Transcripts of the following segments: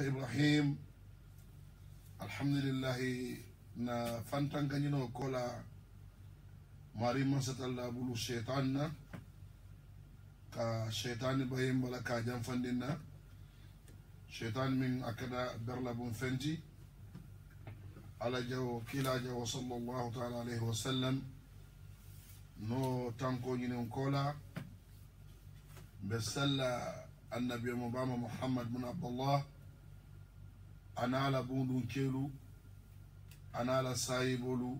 Ibrahim alhamdulillah na fantan kanyino kola mari masatalla bulu shaytanna ka shaytan bayim bala ka jam fandinna shaytan min akada berla bun fenti ala jaw kila jaw sallallahu ta'ala alayhi wa sallam no tanko nyino kola besalla annabi mubama muhammad bin abdullah anala bundun kelu anala sayibolu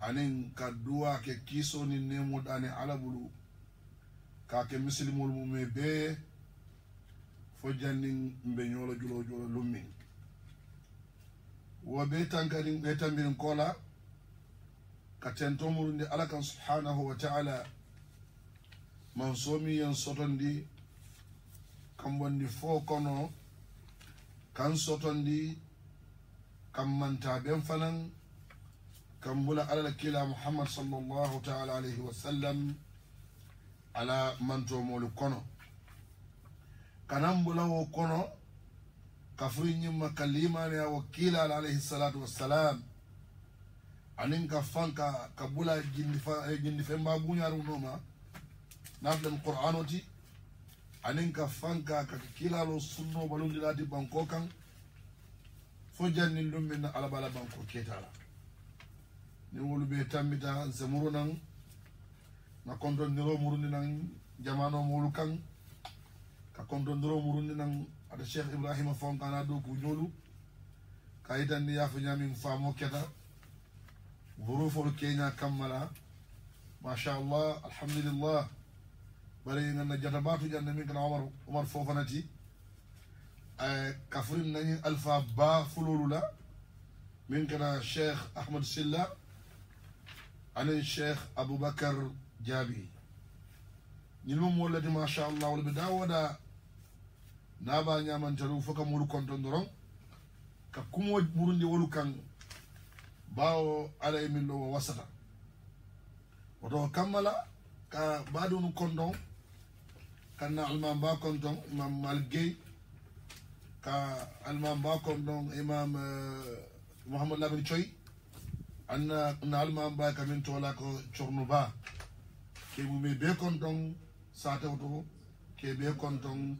anin kadduwa ke kiso ni nemo dane alabulu ka ke muslimul mume be fo jannin mbe nyolo julo lummi wo be tankani be tambin kola ka tentomuru ndi alakan subhanahu wa ta'ala man somi yan sotondi kambondi fo kono kan sotondi kam manta ben fanan kam bula ala kila muhammad sallallahu ta'ala alayhi wa sallam ala manto molu kono kanam bula wo kono kafri nyimma kalima ya wakila alayhi salatu wassalam anin ka fanka kabula jindi femba bunyaru noma nafdal qur'anoti anin ka fanka ka kilalo sunno balundi lati banko kan fo jannin dum min ala bala banko ketala ni wolu be tambita zamuru nan na konton niro murundi nan jamano molu kan ka konton niro murundi nan ada cheikh ibrahima fonkana do ku nyolu kaytan ni yafu nyamin famo keta burufo kenya kamala ma sha Allah alhamdulillah bari nga na jatabatu janna min kana Omar Fofanati kafrin nañu alpha ba fululu la min kana Cheikh Ahmad Silla ani Cheikh Aboubacar Diaby ñil mom molati ma sha Allah wala bi dawada naba ñamantaru foka mulu konton doron ka kumo burundi wolu kan bawo ala min lo wasata oto kamala ka badunu kondon kana alman ba konton imam malgey ka alman ba konton imam muhammad labin choy anna alman ba kamin tola ko chornuba ke mu me be konton sate oto ke be konton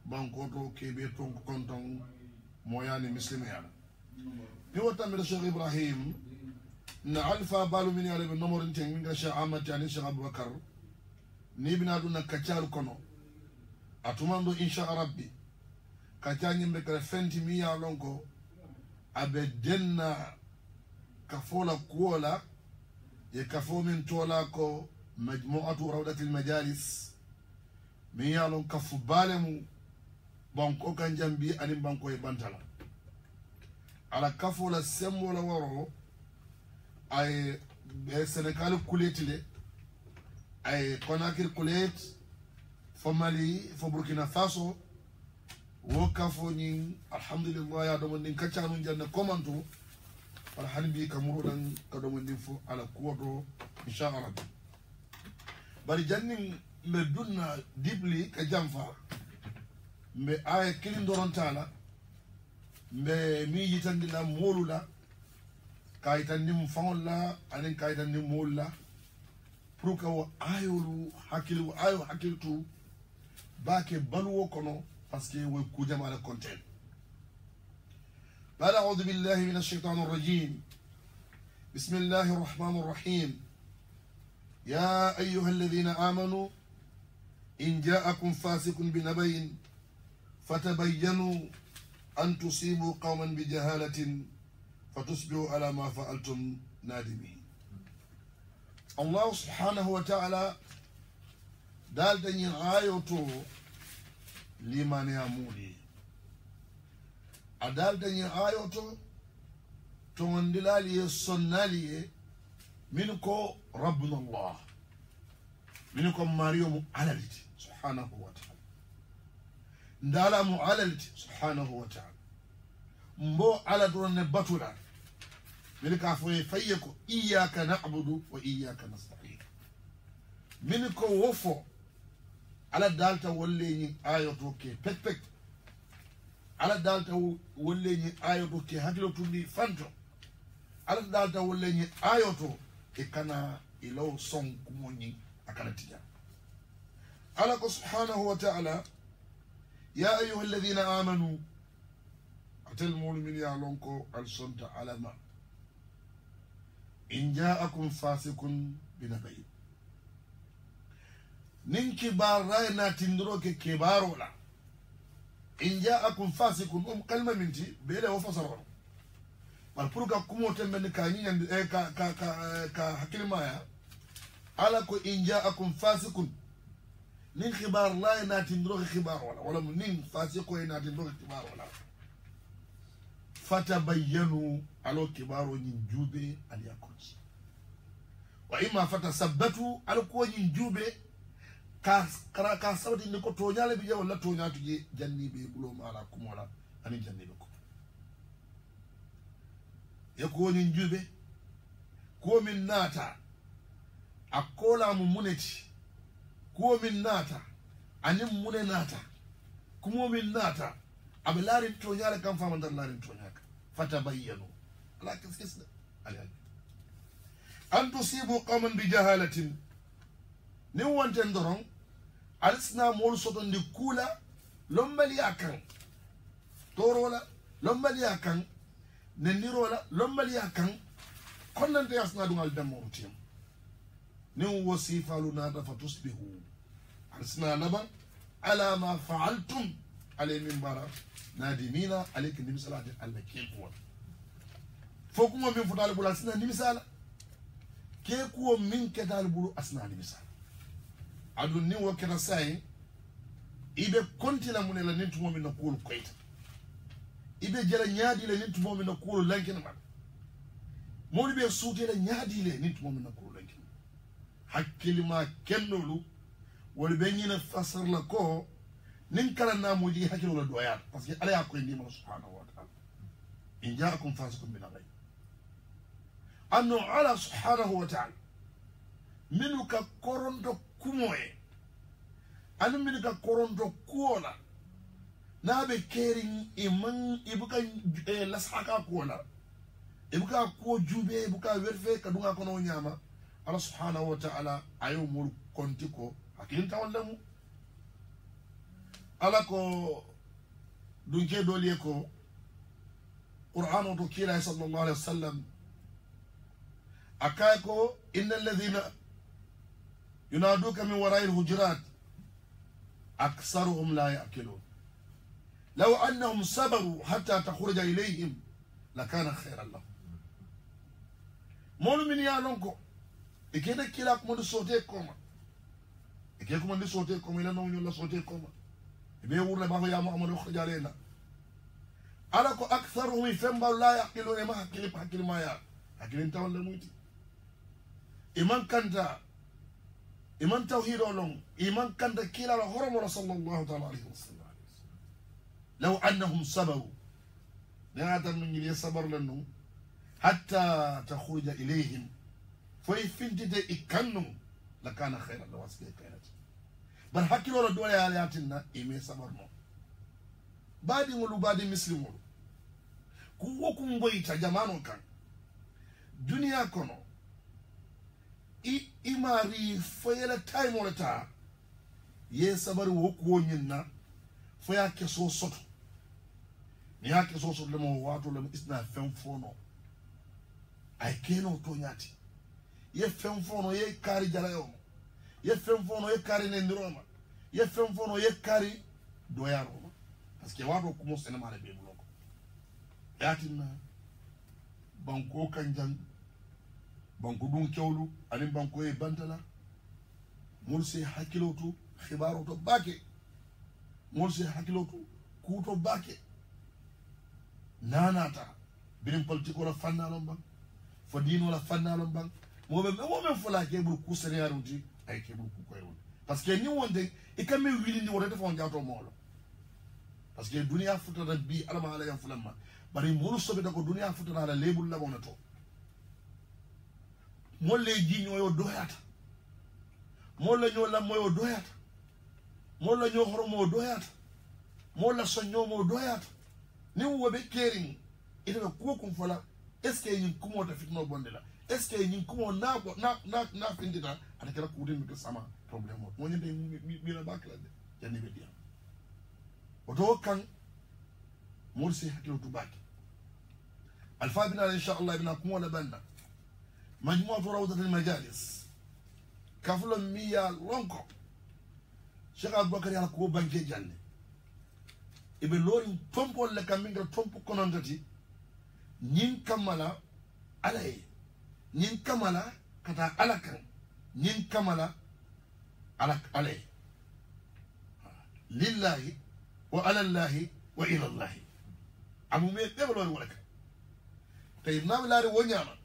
bankoto ke be ton konton moyani muslimiyana ni wata mi Cheikh Ibrahim na alfa balu min yale be nomorin ten min ga Cheikh Ahmad Tiani Cheikh Aboubacar ni bina duna kacaru kono atumando insha rabbi kacani mbe kala fenti mi ya lonko abe denna kafola kuola ye kafo min tola ko majmu'atu rawdatil majalis mi ya lon kafu balemu banko kan jambi ani banko e bantala ala kafola sembola woro ay Sénégal kuletile ay Conakry kulet fo Mali fo Burkina Faso wo kafo ñin alhamdulillah ya domo ndin kaccanu janna komanto wala hanbi kamuro dan ka domo ndin fo ala kuwoto insha Allah bari jannin me dunna dibli ka jamfa mbe ay kilin dorontala mbe mi yitandila molula kayitandim faŋolla anin kayitandim molla pour que wo ayolu hakkil ayo hakkiltu bake baluwo kono parce que wo kujamala konten bala a'udhu billahi minash shaitanir rajim bismillahir rahmanir rahim ya ayyuhalladhina amanu in ja'akum fasiqun binabayin fatabayyanu an tusibu qauman bijahalatin فتصبحوا على ما فعلتم نادمين الله سبحانه وتعالى دال دني آيوتو لمن يمولي أدال دني آيوتو تمندلالي الصنالي منكو ربنا الله منكو مريم علالتي سبحانه وتعالى ندالم علالتي سبحانه وتعالى مبو على درون بطولا منك عفوه فيكو إياك نعبد وإياك نستعين منكو وفو على دالتا ولي آيوتو كي بك ala dalta wolleñi ayoto ke hakkilo tundi fanto ala dalta wolleñi ayoto e kana ilaw son kumoñi akana tija ala ko subhanahu wa ta'ala ya ayuha alladhina amanu atel mu'min ya lonko al sonta alama in ja'akum fasiqun binabayin nin kibar rayna tindro ke kibaro la in ja'akum fasiqun kalma minti bele wo fasaro wal pour ka kumo tembe ka nyandi ka hakilma ya ala ko in ja'akum fasiqun nin khibar rayna tindro ke kibar wala nin fasiqo ina tindro ke kibar wala fatabayyanu alo kibaro nyin jube al yakut wa imma fatasabbatu al ko nyin jube ka sabati ni ko to nyale bi wala to nyaatu je janni be bulo mala kumola ani janni be ko e ko nyin jube ko min nata akola mu muneti ko min nata anim munenata kumo min nata ablarin to nyale kam fama dar larin to nyaka fatabayyanu ala kiskisna ala an tusibu qawman bi jahalatin ni wonten doron alisna mol soton di kula lombali akan torola lombali akan nenirola lombali akan konnante yasna dungal dammo tim ni wasifalu nada fatusbihu alisna laba ala ma fa'altum عليه من برا نادمينا عليك نمسال على الكيل قوة فوقهم من فتال بول أسنا نمسال كيكو من كدال بول أسنا نمسال أدوني وكنا ساي إبه كنتي لمن لا نتمو من نقول كويت إبه جل نيادي لا نتمو من نقول لكن ما مولي بيه سوتي لا نيادي لا نتمو من نقول لكن حكي ما كنولو ولبيني نفسر لكو ننكر الناموجي حكي ولا دويات بس على يقول لي الله سبحانه وتعالى إن جاءكم فاسق بنبأ أنه على سبحانه وتعالى منك كورندو كوموي أنا منك كورندو كولا نابي كيرين إيمان إبوكا لسحكا كولا إبوكا كو جوبي إبوكا ورفي كدوغا كونو نياما الله سبحانه وتعالى أيو مول كونتيكو حكيم تاولمو alako dunke doliye ko qur'anu to kila sallallahu alaihi wasallam akako innal ladhina yunaduka min wara'il hujurat aktharuhum la ya'qilun law annahum sabaru hatta takhruja ilayhim lakana khayran lahum molu min ya lonko ikede kila ko mo sote koma ikede ko mo sote koma ila no nyola sote koma بيقول لبعض يا محمد اخرج علينا على اكثرهم فهم لا يعقلون ما حكي ما يا حكي انت ولا موتي ايمان كانت ايمان توحيد لهم ايمان كانت كلا الحرم صلى الله عليه وسلم لو انهم صبروا لا من يصبر لهم حتى تخرج اليهم فيفنت اكنوا لكان خيرا لو اسكي كانت بل حكي لولا دولة علياتنا إيمي سمرنا بعد مولو بعد مسلمون كوكم بيتا جمانو كان دنيا كونو إماري فيلا تايم ولا تا يسابر وكو نينا فيا كسو صوت نيا كسو صوت لما واتو لما إسنا فهم فونو أي كينو تونياتي يفهم فونو يكاري جلايوم يفهم فونو يكاري نندروما يفهم فونو يكاري دوياروما باسكو وادو كومو سينما على بيبلوكو ياتنا بانكو كانجان بانكو دون كيولو اني بانكو اي بانتلا مولسي حكيلوتو خباروتو باكي مولسي حكيلوتو كوتو باكي ناناتا بين بوليتيكو لا فنالون بان فدينو لا فنالون بان موبي فلا كيبل كوسرياروتي ay kebul ku koy won parce que ni wonde e kamé wili ni wote defon jawto molo parce que dunia futata bi alama ala yam fulamma bari molu sobe da ko dunia futata ala lebul la bonato molle ji ñoyo doyata molla ñoo la moyo doyata molla ñoo horomo doyata molla soñño mo doyata ni wobe kering ita ko kum fala est ce que yin kumo ta fitno bonde la est ce que yin kumo na findita ata kala kudin ko sama problème mo nyinde mi la bakla de janni be dia oto kan morsi hakilo tu baki alfa bina insha Allah bina kumo la banda majmu'atu rawdat al majalis kaflo miya lonko Cheikh Abubakar yala ko banke janne ibe lori tompo le kaminga tompo konondati nyin kamala alay nyin kamala kata alakan nyin kamala alak alay lillahi wa ala allahi wa ila allahi amu me be lori wala ka tay nam laari wonyama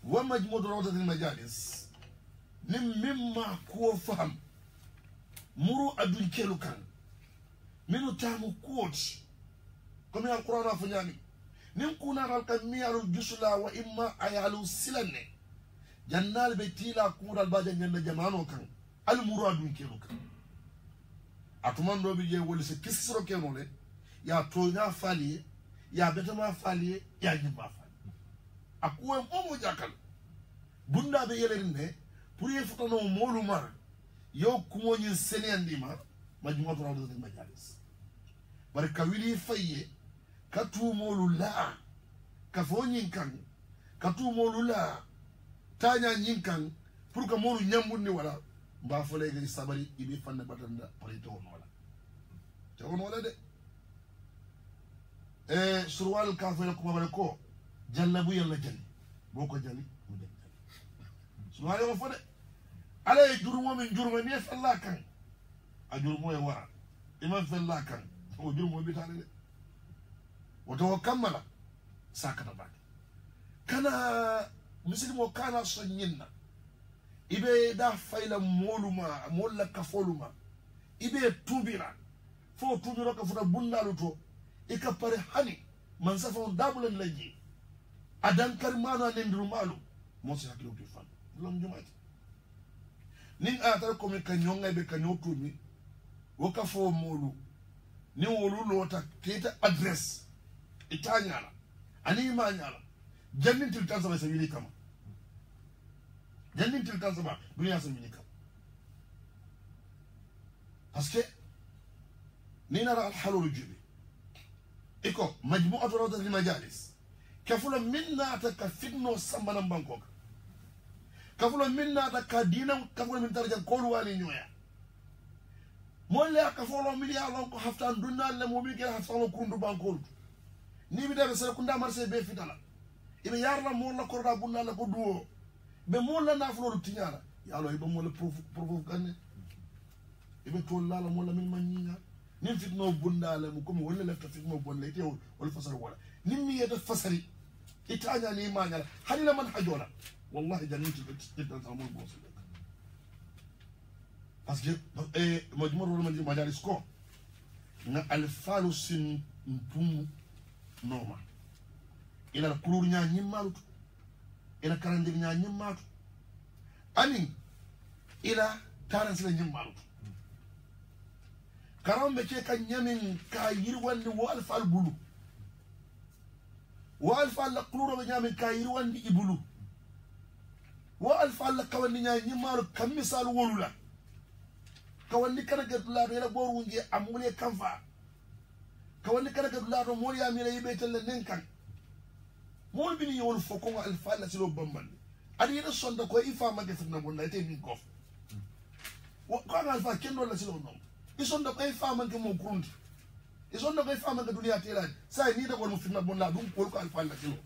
wa majmu'u rawdat al majalis nim mimma ko faham muru adun kelu kan minu tamu quote comme alquran afanyani nin kuna ralka miyalul jusla wa imma ayalu silanne jannal be tila kural baje nyanda jamano kan al muru adun kelu kan atuman do bi je woli se kisro kenole ya tonya fali ya betama fali ya nyimba fali akuwe momo jakal bunda be yelerine pour yefutano moluma yo kumo nyin seniyandima majmu'atu rawdatil majalis barka wili faye katu molula kafo nyin kan katu molula tanya nyin kan pour que molu nyambunni wala mba fole gari sabari ibe fanna batanda parito wala de surwal kafo ko mabale ko jallabu yalla jali boko jali mu de surwal yo fode ala jurumo min jurumo ni fella kan a jurumo e wara iman fella kan o jurumo bitale de woto kammala sakata baki kana misilimo kana sonyinna ibe da fayla moluma molla kafoluma ibe tubira fo tubiro ka futa bundalu to ika pare hani man safon dabulen laji adan karmano nendiru malu mo si hakilo bi fan lam jumaati nin atar ko mi kanyonga be kanyotumi woka fo molu ni wolu lota keta address itanyala ani manyala jannintil tan sama sabili kama jannintil tan sama dunya sabili kama parce que ni nara al halul jibi iko majmu'atu rawdatil majalis kafula minna ataka fitno sambana bankoka kafula minna ataka dina kafula min daraja kolu wali nyoya molle akafolo miliya lon ko haftan dunnal le momi ke haftan kundu bankol ni bi debe sere kunda marché be fitala ibe yarla mo la korda bunna la ko duwo be mo la naflo tinyala yalo ibe mo la prof ganne ibe to la mo la min manyinya nin fitno bunda la mu ko mo wala lefta fitno bonne ite wala fasar wala nin mi yeda fasari itanya ni manyala halila man hajola wallahi jannatu titta zamul bosul parce que majmu'u majalis ko na alfalu sin pum noma ila kulur nya nyimmalut ila karandir nya nyimmat ani ila taran sila nyimmalut karambe ke kan nyamin ka yirwandi wo alfal bulu wo alfal la kuluro be nyamin ka yirwandi ibulu wo alfal la kawandi nya nyimmalu kam misal wolula kawandi kana gadula ila boru ngi amule kanfa kawandi kana gadula to mori amira yibe telle nenkan mol bini yol foko alfa la silo bamban adi ina sonda ko ifa ma gefna bonna ite min kof ko alfa kendo la silo non isonda ko ifa ma mo kurundi isonda ko ifa ma duniya tela sai ni da ko mo fitna bonna dum ko alfa la silo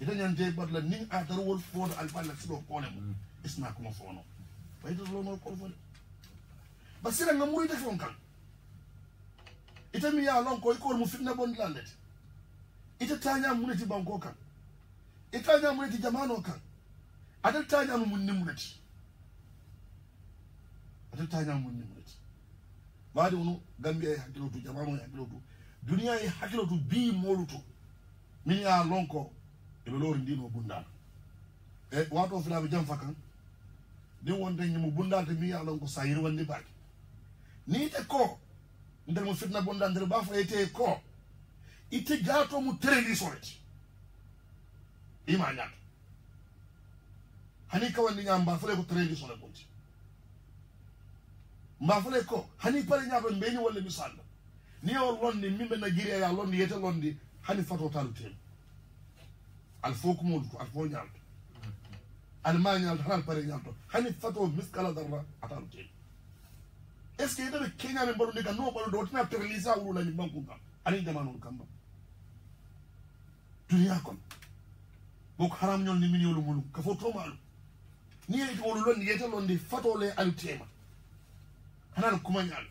ita nyante badla ning atar wol fo alfa la silo ko le mo isna ko mo fono baydo lo no ko fo basira nga muri def kan ita mi ya lon ko mo fitna bon landet ita tanya munati banko kan ita tanya munati jamano kan adal tanya munni munati adal tanya munni munati baadi wono gambia e hakilotu jamano e hakilotu dunia e hakilotu bi moluto min ya lon ko e be lori ndino bundal e wato filabe jam fakan ni wonde nyimu bundal te mi ya lon ko sayir wandi baaki ni te ko ndel mo fitna bonda ndel ba fa ete ko ite gato mu trendi soreti ima ñato hani kawandi ñam mba fale ko trendi sore bonti mba fale ko hani pare ñato mbeni wala misal ni o londi mimbe na giri ya londi yete londi hani fato talu tem al fok modu al fo ñalto al ma ñalto hanal pare ñalto hani fato miskala darra atalu tem est ce que yete be kenya be mbaru diga no balu do tina terlisa wulu la ni banku kam ani jamanu kamba dunia kon bok haram ñol ni miniyolu mulu ka fo to malu ni yete wolu londi yete londi fato le al tema hanal kuma ñal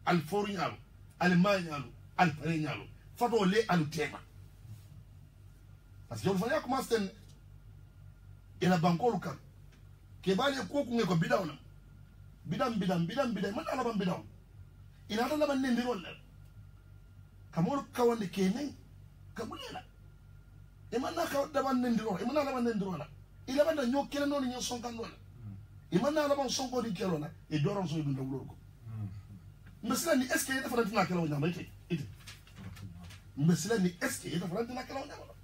al foru ñal al ma ñal al pare ñal fato le al tema parce que on fanya commence ten ila bankolu kan ke bale ko ku ngeko bidawna bidam man ala ban bidaw ina ta laban ne ndirol la kamol kawande ke nay kabulela e man na ka daban ne ndirol e man ala ban ne ndirol la ila ban ñoo kele non ñoo sonkan non e man ala ban sonko di kelo na e doron so dunda wulor ko mesela ni est ce que dafa na kelo ñama ite mesela ni est ce que dafa na kelo ñama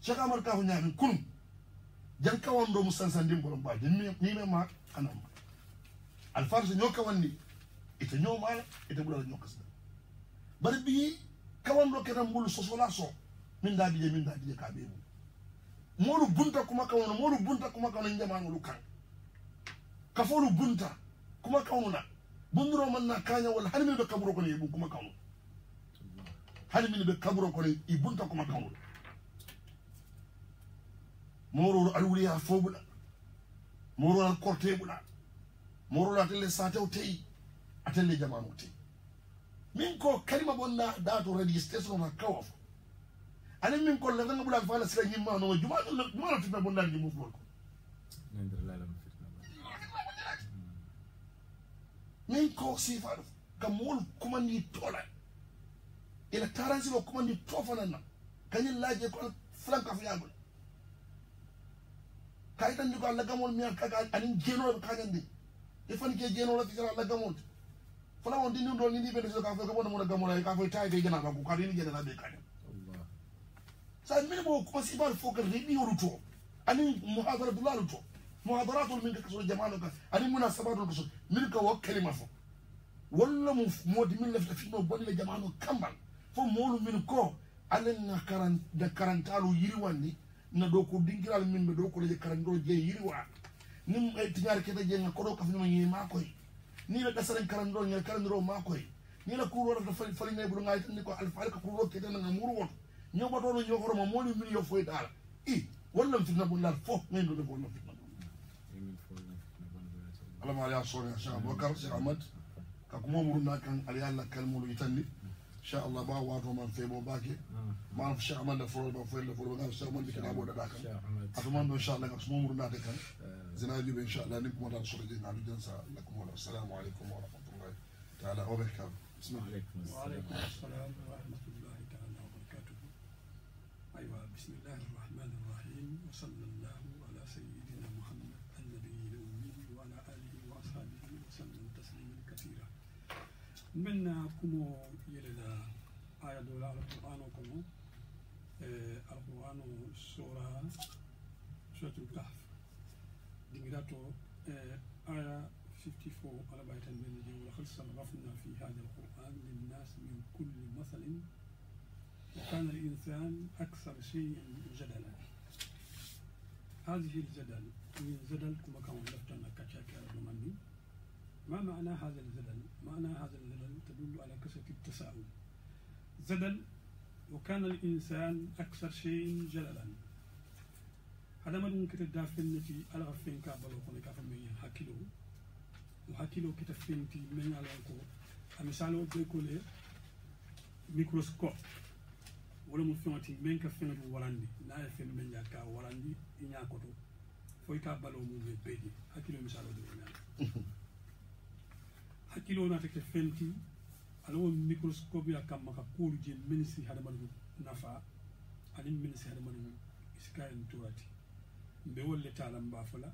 Cheikh Amar ka ñami kun jan kawando musansan dim borom baaje ni me ma anam al farz ñoo kawandi ite ñoo mala ite bulala ñoo kasda bari bi kawando ketam bulu sosola so min da dije ka be molu bunta kuma kawno njamanu lu kan ka folu bunta kuma kawno na bunduro man na kanya wala hani min be kaburo ko ne bu kuma kawno hani min be kaburo ko ne i bunta kuma kawno moro alwuliya fobula moro al kortebula moro atelle satew tey atelle jamanu tey min ko kalima bonna dato registration na kawaf ani min ko langa bula fala sila nyimma no juma fitna bonna ngi mu fol ko min ko sifa kamul kuma ni tola ila taransi lo kuma ni tofana na kanyi laje ko franka fi yagul kaitan di ko alla gamol mi kaga ani jeno ka nyande e fan ke jeno la fikra alla gamol fala won dinu do ni be so ka fa ko mo gamol ay ka fa tay be gena ko ka ni gena na be kanya Allah sa min mo ko si bal fo ka ribi yoruto ani muhadaratul to muhadaratul min ka so jamanu ka ani munasabatul so min ka wa kalima fo walla mo modi min la fi no bonne jamanu kambal fo molu min ko alen na karantalu yiriwandi na do ko dingiral min be do ko le karandol je yiriwa nim ay tiñar keta je nga ko do ka fi ma ñi ma koy ni la dasaren karandol nga karandro ma koy ni la ko wala da fali ne bu ngay tan ko al fal ka ko keta nga muru won ñoo ba do no ñoo xoroma mo ni min yo foy dal i wala fitna bu dal fo ngay do def wala fitna ala ma ya sori Cheikh Abubakar Cheikh Ahmad ka ko mo muru na kan al yalla kalmulu itandi insha Allah ba wato man febo bake man fi Cheikh Ahmad fo ba fo ba Cheikh Ahmad bikina bo da kan atuman insha Allah ka mo muru na de kan zina bi insha Allah ni ko da sori de na du sa lakum wa assalamu alaikum wa rahmatullahi ta'ala wa barakatuh bismillah wa alaikum assalam wa rahmatullahi ta'ala wa barakatuh aywa bismillahir rahmanir rahim wa sallallahu ala sayyidina muhammad an-nabiyil ummi wa ala alihi wa ashabihi wa sallam tasliman katira minna kumo yelela aya do la alquran ko mo alquran suratul kahf dingirato aya 54 على بيت المنجي ولقد صرفنا في هذا القرآن للناس من كل مثل وكان الإنسان أكثر شيء جدلا هذه الجدل من جدل كما كان لفتنا كشاكر المني ما معنى هذا الجدل؟ معنى هذا الجدل تدل على كثرة التساؤل جدل وكان الإنسان أكثر شيء جدلا هذا ما ممكن تدافع التي على غفين كابلو كونك فمي حكيلو وحكيلو كتفينتي من علىكو مثالو بيكولي ميكروسكوب ولا مفهومتي من كفين وراندي نا فين من ياكا وراندي إنيا كوتو فوي كابلو مو بيدي حكيلو مثالو دو نيا حكيلو نا تكفينتي على ميكروسكوب يا كم كقول جي منسي هذا مالو نفا على منسي هذا مالو إسكان توراتي بيقول لي تعلم بافلا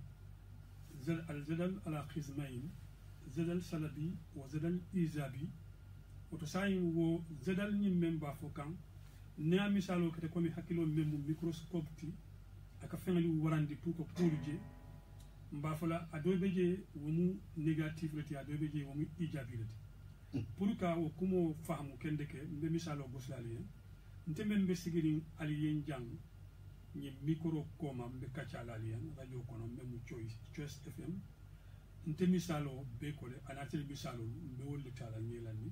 الجدل على قسمين جدل سلبي وجدل إيجابي woto sayi wo zedal ñim men ba fo kan ne a misalo kete komi hakkilo men mu microscope ti aka feŋali warandi pour ko kuuru mba fola a doy be je womu négatif leti a doy be je womu ijabi leti pour ka wo kumo faamu kende ke mbe misalo goslali yen nte men be sigiri ali yen jang ñi micro koma mbe kaccalali yen radio kono mbe mu choice fm nte misalo be kole anatel misalo mbe wolle tala ñelani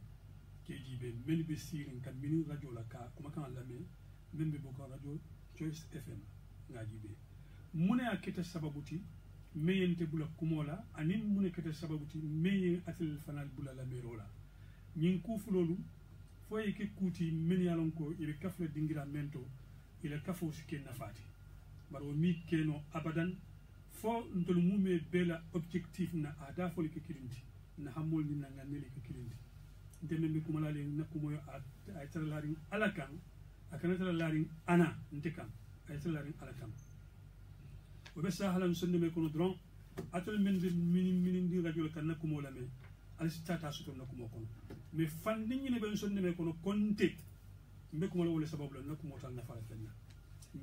keji be men be sirin kan mini radio la ka kuma kan lame men be boko radio choice fm ngaji be mune akete sababuti meyente bula kumola anin mune kete sababuti meye atel fanal bula la merola ñin kufulolu foye ke kuti men yalon ko ibe kafle dingira mento ila kafo sike nafati baro mi keno abadan fo ntol mume bela objectif na ada fo ke kilinti na hamol ni nanga neli ke kilinti ndeme mi kumala le na kumoyo ay taralarin alakan akana taralarin ana ntekan ay taralarin alakan وبس هلا نسند ما يكونوا درون أتل من دي رجل كنا كمولا مي ألستات أسوتهم نكمو كون مي فندين ينبغي نسند ما يكونوا كونتي مبكمولا ولا سبب لنا نكمو تالنا فارتنا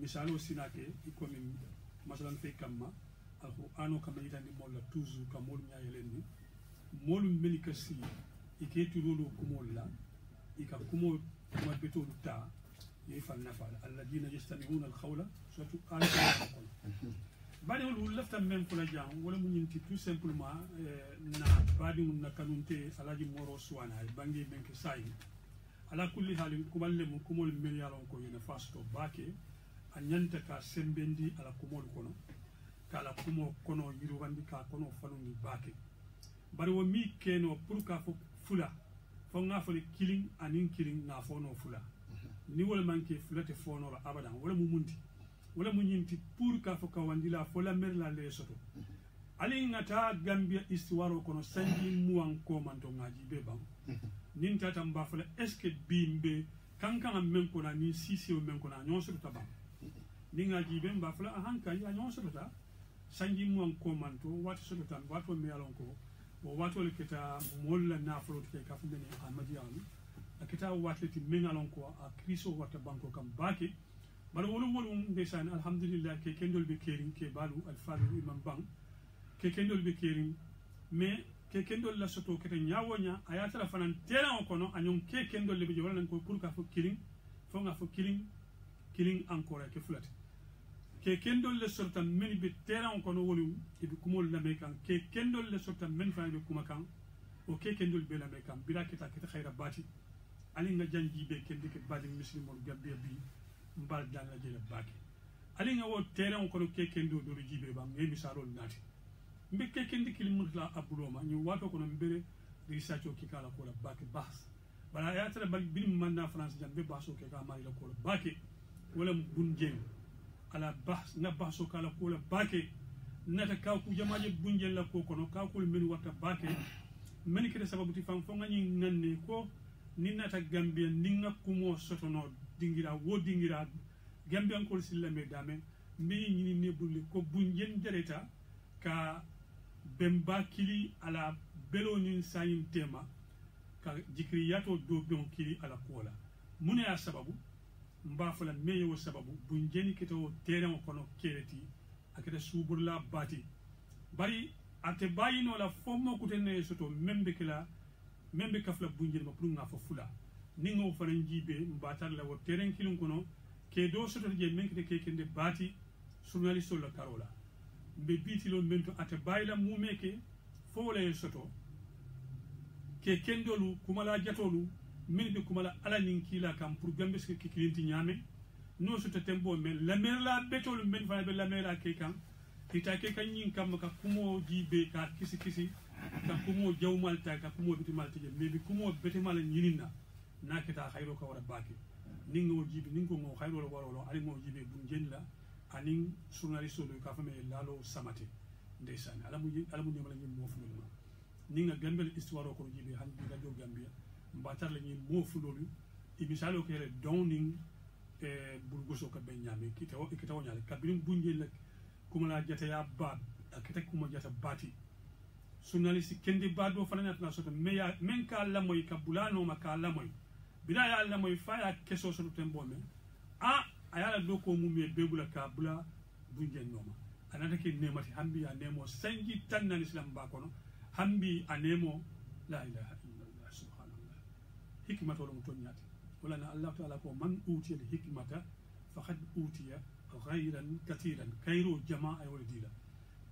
مثال وسيناك يكون مثلا في كما القرآن كما يداني مولا توزو كمول ميا يلني مول ملك سي يكي تلولو كمولا يكا كمول كما بتولو تا يفعل نفعل الذين يستمعون القول سورة آل badi wol lafta men ko la jang wala mu ñinti tout simplement na badi mun na kanunte alaji moro suwana ay bangi men ke say ala kulli halin kuballe mu kumol men yalon ko yena fasto bake anyanta ka sembendi ala kumol kono kala kumo kono yirwandi ka kono fanundi bake bari wo mi keno pour ka fo fula fo nga fo killing anin killing na fo no fula ni wala manke fulate fo no abadan wala mu munti wala mu ñinti pour ka fo ka wandila fo la mer la le soto ali ngata gambia istiwaro kono sanji muwan ko manto ngaji be bam nin tata mba fo la est ce que bimbe kankan men ko na ni sisi o men ko na nyon soto tabam ni ngaji be mba fo la hanka ya nyon soto ta sanji muwan ko manto wati soto tan wato me alon ko o wato le keta molla na fo ke ka fu men ahmadiyani akita watleti men alon ko a kriso wata banko kam baki bala wolu ndeysaan alhamdulillah ke kendol be kerin ke balu alfalu imam bang ke kendol be kerin mais ke kendol la soto kete nyawonya ayatala fanan tera on kono anyon ke kendol le be wala ko pour ka fo killing fo nga fo killing encore ke fulati ke kendol le sorta men be tera on kono wolu e be kumol la me kan ke kendol le sorta men fa be kuma kan o ke kendol be la me kan bila kita khayra bati ali nga janji be kendi ke badi muslimol gambia bi mbal dalla jele bake ali nga wo terrain ko ke kendo do jibe ba ngi misarol nati mbe ke kendi kilimutla abuloma ñu wato ko no mbere research o ki kala ko la bake bahs bala ya tara bal bin manna france jambe baso ke ka mari la ko la bake wala bunjen ala bahs na baso kala ko la bake nata ka ku jamaaje bunjen la ko kono ka ko men wata bake men ke sababu ti fam fo ngani nanne ko ni nata gambia ni ngakumo sotono dingira wo dingira gambian ko silla me dame mi ñini ne bulle ko bunjen jareta ka bemba kili ala belonin sayin tema ka jikri yato do don kili ala kola mune ya sababu mba fala meyo sababu bunjeni keto terrain kono kereti akata suburla bati bari ate bayino la fomo kutene soto membe kafla bunjen ma pour nga fo fula ningo fanan jibe mbatar la wo terrain kilun kono ke do soto je menkete ke kende bati journaliste la karola be bitilo mento ate bayla mumeke fo la soto ke kendolu kumala jatolu min be kumala ala nin kila kam pour gambe ske ke kilinti nyame no soto tembo men la mer la betolu men fa be la mer la ke kan ita ke kan yin kam ka kumo jibe ka kisi ka kumo jawmalta ka kumo bitimalta je me bi kumo betimal nyinina naketa khayro ka wara baki ningo jibi ningo ngo khayro wala ali ngo jibe bunjen la anin journaliste do ka fame lalo samate ndeysane alamu nyamala ñi mo fu lolu ninga gambel histoire ko jibe han bi radio gambia mbatar la ñi mo fu lolu e misalo ko yele downing e burgoso ka be ñame kita wonyale kabirin bunjen la kuma la jata ya ba akita kuma jata bati journaliste kendi bado fana na soto meya men ka la moy ka bulano ma ka la moy bila ya la moy fa ya keso soto tembo men ayala do ko mum e bebula ka bula bunjen noma anata ke nemati hambi ya nemo sanji tan nan islam ba kono hambi a nemo la ilaha illallah subhanallah hikmata wala mutonyati wala na allah ta'ala ko man utiya al hikmata faqad utiya ghayran katiran kayro jamaa wala dila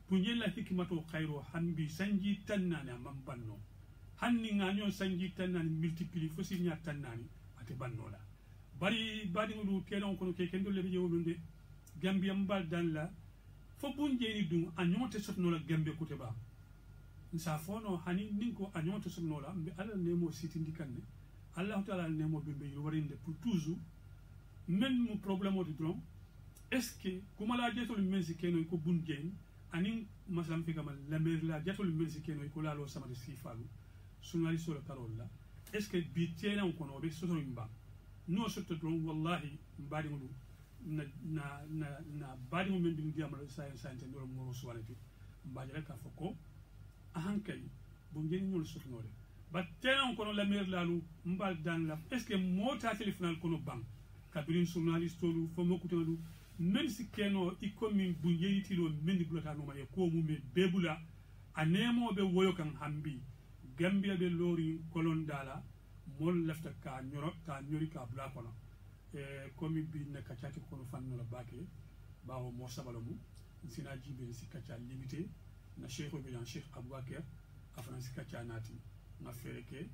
bunjen la hikmato kayro hambi sanji tan nan am banno hanni nganyo sanji tan nan multiplier fosi nya tan nan ate banno la bari badi ngulu kelon kono ke kendo le jewo dunde gambia mbal dan la fo bunjeni dum a ñote sotno la gambe kote ba nsa fono hani ninko a ñote sotno la mbe ala nemo sitindi kanne allah taala nemo be be warinde pour toujours men mu problème de dron est ce que kuma la jetol mensi keno ko bunjeni anin masam fi kamal la mer la jetol mensi keno ko lalo sama de sifalu sunali sur parole la est ce que bi tena on kono be soto imba no soto dron wallahi mbadi ngulu na badi mo men dum diamal science ndoro mo suwalati mbajara ka foko ahankay bo ngeni ñol sotnore ba tenan kono la mer lalu mbal dan la est ce que mota téléphonal kono bang kabirin journaliste lu fo mokutolu même si keno i komi bu yeyiti lo mendi bulata no maye ko mu me bebula anemo be woyo kan hambi gambia be lori kolon dala mol lafta ka nyori ka bula kono komi bi ne kacati kono fanno la bake bawo mo sabalamu sina jibe si kacha limité na cheikh bi cheikh aboubacar afran si kacha nati na fere ke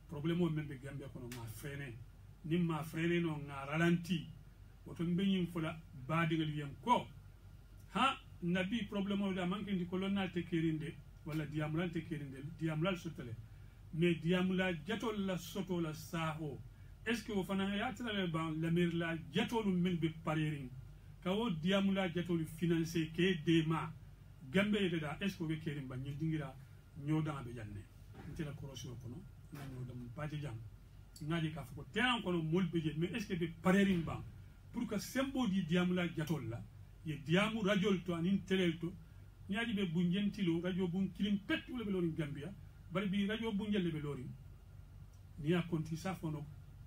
problème o membe gambia kono ma frene nimma frene no nga ralenti woto mbenyim fula baadigal yem ko ha nabi problème o da manke ndi colonal te kerinde wala diamral te kerinde diamral sotale mais diamla jatol la soto la saho est ce que wo fana ya tala ba la mer la jatolu men be pareering kawo diamula jatolu financer ke dema gambe yeda est ce que be kerim ba ñi dingira ñoda be janne ntela corruption kono na ñodam baati jam ngaji ka fako tenan kono molbe je mais est ce que be pareering ba pour que sembo di diamula jatol la ye diamu radiol to anin telel to ñaaji be bunjentilo radio bun kilim pet wala be lori gambia bari bi radio bunjel be lori ni a konti sa fono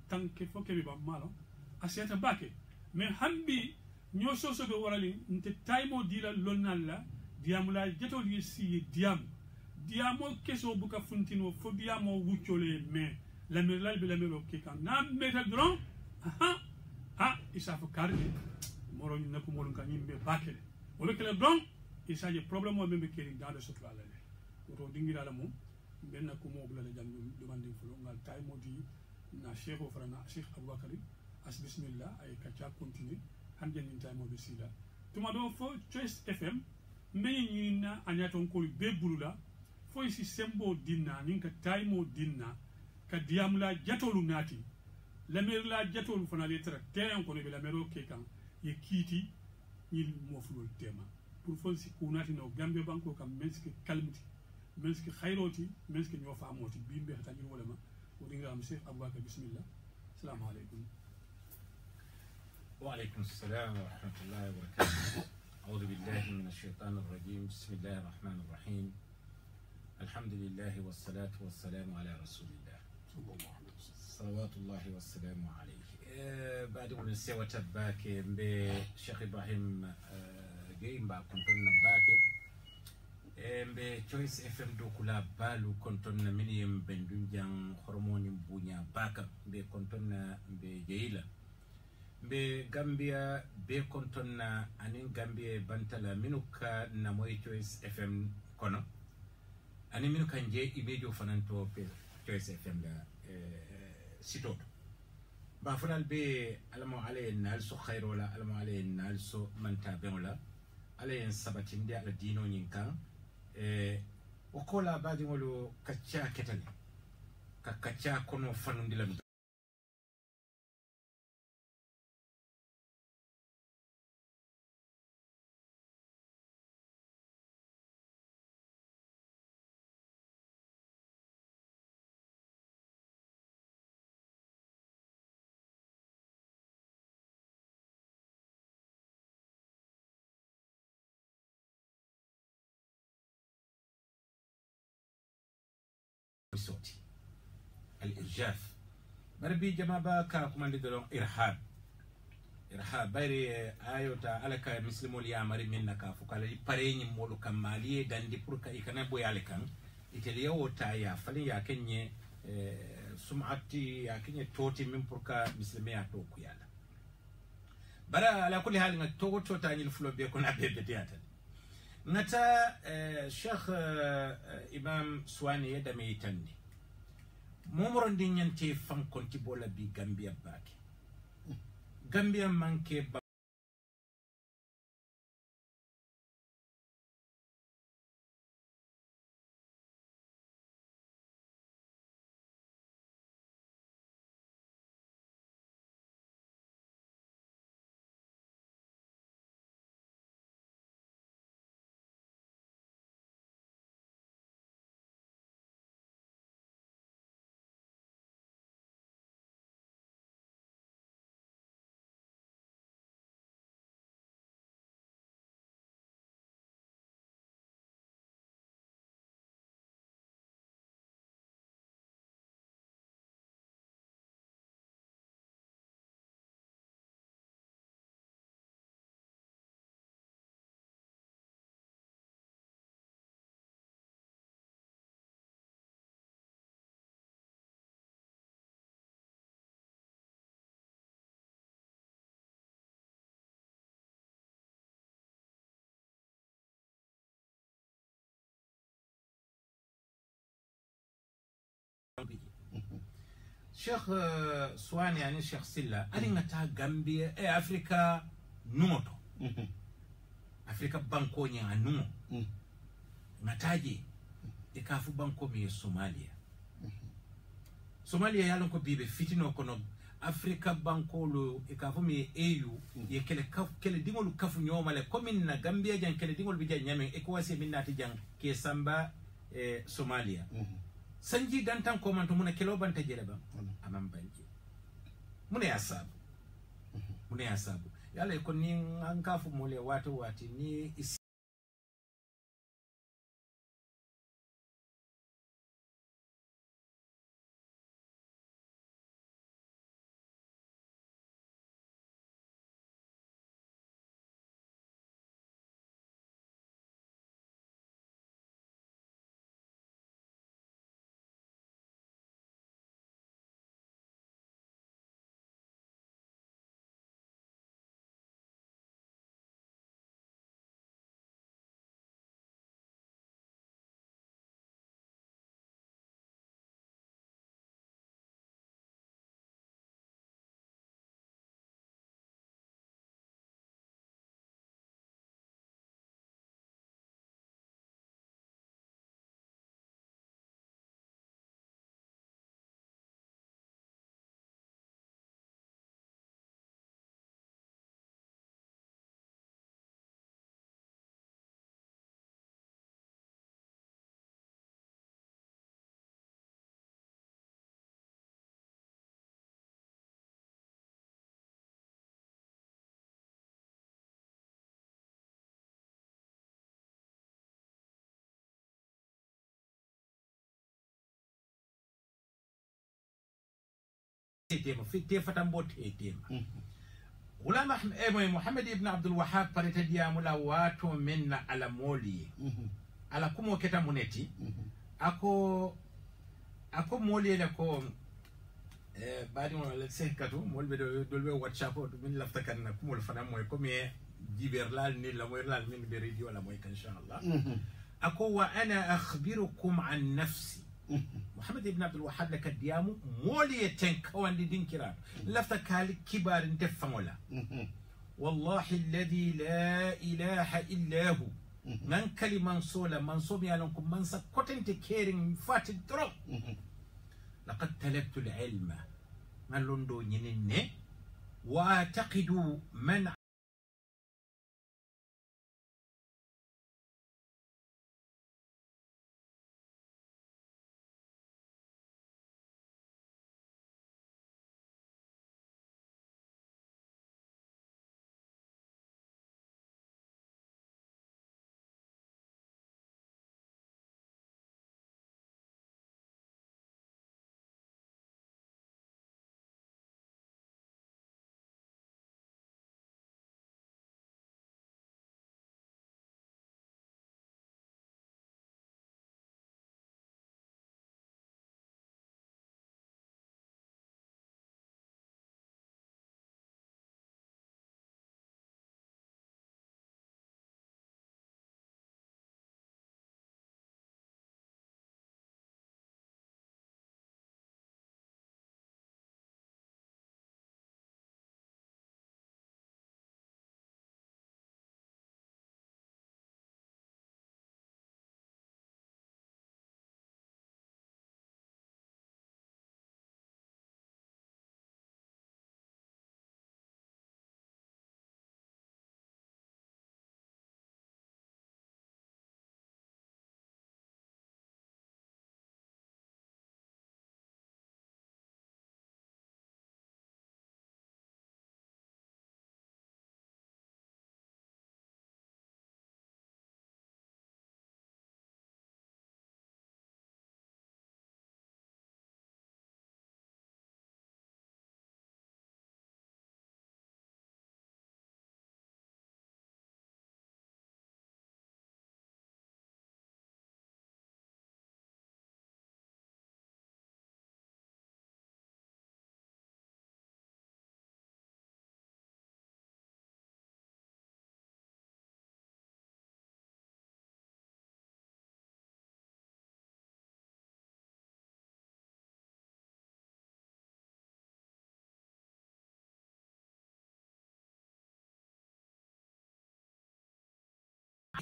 tanke fo kebe ba malo asiata bake mais hambi ño soso be warali nte taymo dila lonnalla diamula jetol yesi diamo keso buka funtino fo diamo wuccole mais la melal be la melo ke kan na meta dron isa fo kardi moro ni nako molon kan yimbe bakele wala kele dron isa je problème o membe keri dans le sotra la le to dingira la mum benna ko mo bula la jam demande fulo ngal taymo di na cheikh o frana cheikh aboubacar as bismillah ay kacha continue hande ni tay mo be sida tuma do fo choice fm me ni na anyaton ko be bulula fo isi sembo dinna nin ka taymo dinna ka diamla jatolu nati la mer la jatolu fana le tra ten ko be la mero ke kan ye kiti il mo fulol tema pour fo si ko nati no gambe banko kam menski kalmti menski khairoti menski ño famoti bimbe tan ñu wala ma ودينا شيخ أبو بكر بسم الله السلام عليكم. وعليكم السلام ورحمة الله وبركاته. أعوذ بالله من الشيطان الرجيم. بسم الله الرحمن الرحيم. الحمد لله والصلاة والسلام على رسول الله صلوات الله والسلام عليه. بعد من سوى تباك بشيخ إبراهيم جيم باكم كنا باك mbe choice fm do kula balu kontonna miniyem bendun jang hormoni bunya baka mbe kontonna mbe jeila mbe gambia be kontonna anin gambia bantala minuka na moy choice fm kono ani minuka nje ibejo fananto pe choice fm la sitoto ba fanal be alamo ale nal so khairola alamo ale nal so manta beola ale sabatinde ala dino nyinkan wakola baadi ngolo kacca ketale ka kacca kono fanundilam jaf barbi jama ba ka kumandi dolon irhab bayri ayota alaka muslimol yamari minna ka fukala pareñi modu kam maliye dandi pour ka ikana boyale kan iteliya wota ya fali ya kenye sumati ya kenye toti min pour ka muslimi ya to ku yala bara ala kulli hal nga to tota ni fulo be ko na bebe tiata ngata sheikh imam Suwani ya dame itandi momoro ndi nyante fan konti bola bi Gambia baki Gambia manke ba Sheikh Suwani yani Sheikh Silla ali ngata Gambia Afrika numoto Afrika banko nya anumo ngataje ikafu banko mi Somalia Somalia yalon ko bibe fitino kono Afrika banko lo ikafu mi EU ye kele dingol kafu nyomale commune na Gambia jan kele dingol bi jan nyame e ko wasi minati jan ke samba Somalia sanji dantan ko man to muna kelo banta jele ba amam banji muna ya sabu yalla ko ni an kafu mole wati ni tema fi fatambote tema ulama Muhammad ibn Abdul Wahhab paritadia mula watu minna ala moli ala kumo keta muneti ako moli la ko badi mo la sekatu mol be dolbe WhatsApp do min lafta kan kumo la fana moy comme jiberlal ni la moy lal min be radio la moy kan inshallah ako wa ana akhbirukum an nafsi محمد ابن عبد الوهاب لك الديامو مولي يتنكوان دين كرام لفتا كالي كبار انتفمولا والله الذي لا إله إلا هو من كلمة صولة منصوب يالنكم منصب كتن تكيرين فات الدرو لقد تلبت العلم من لندو ينين واعتقد من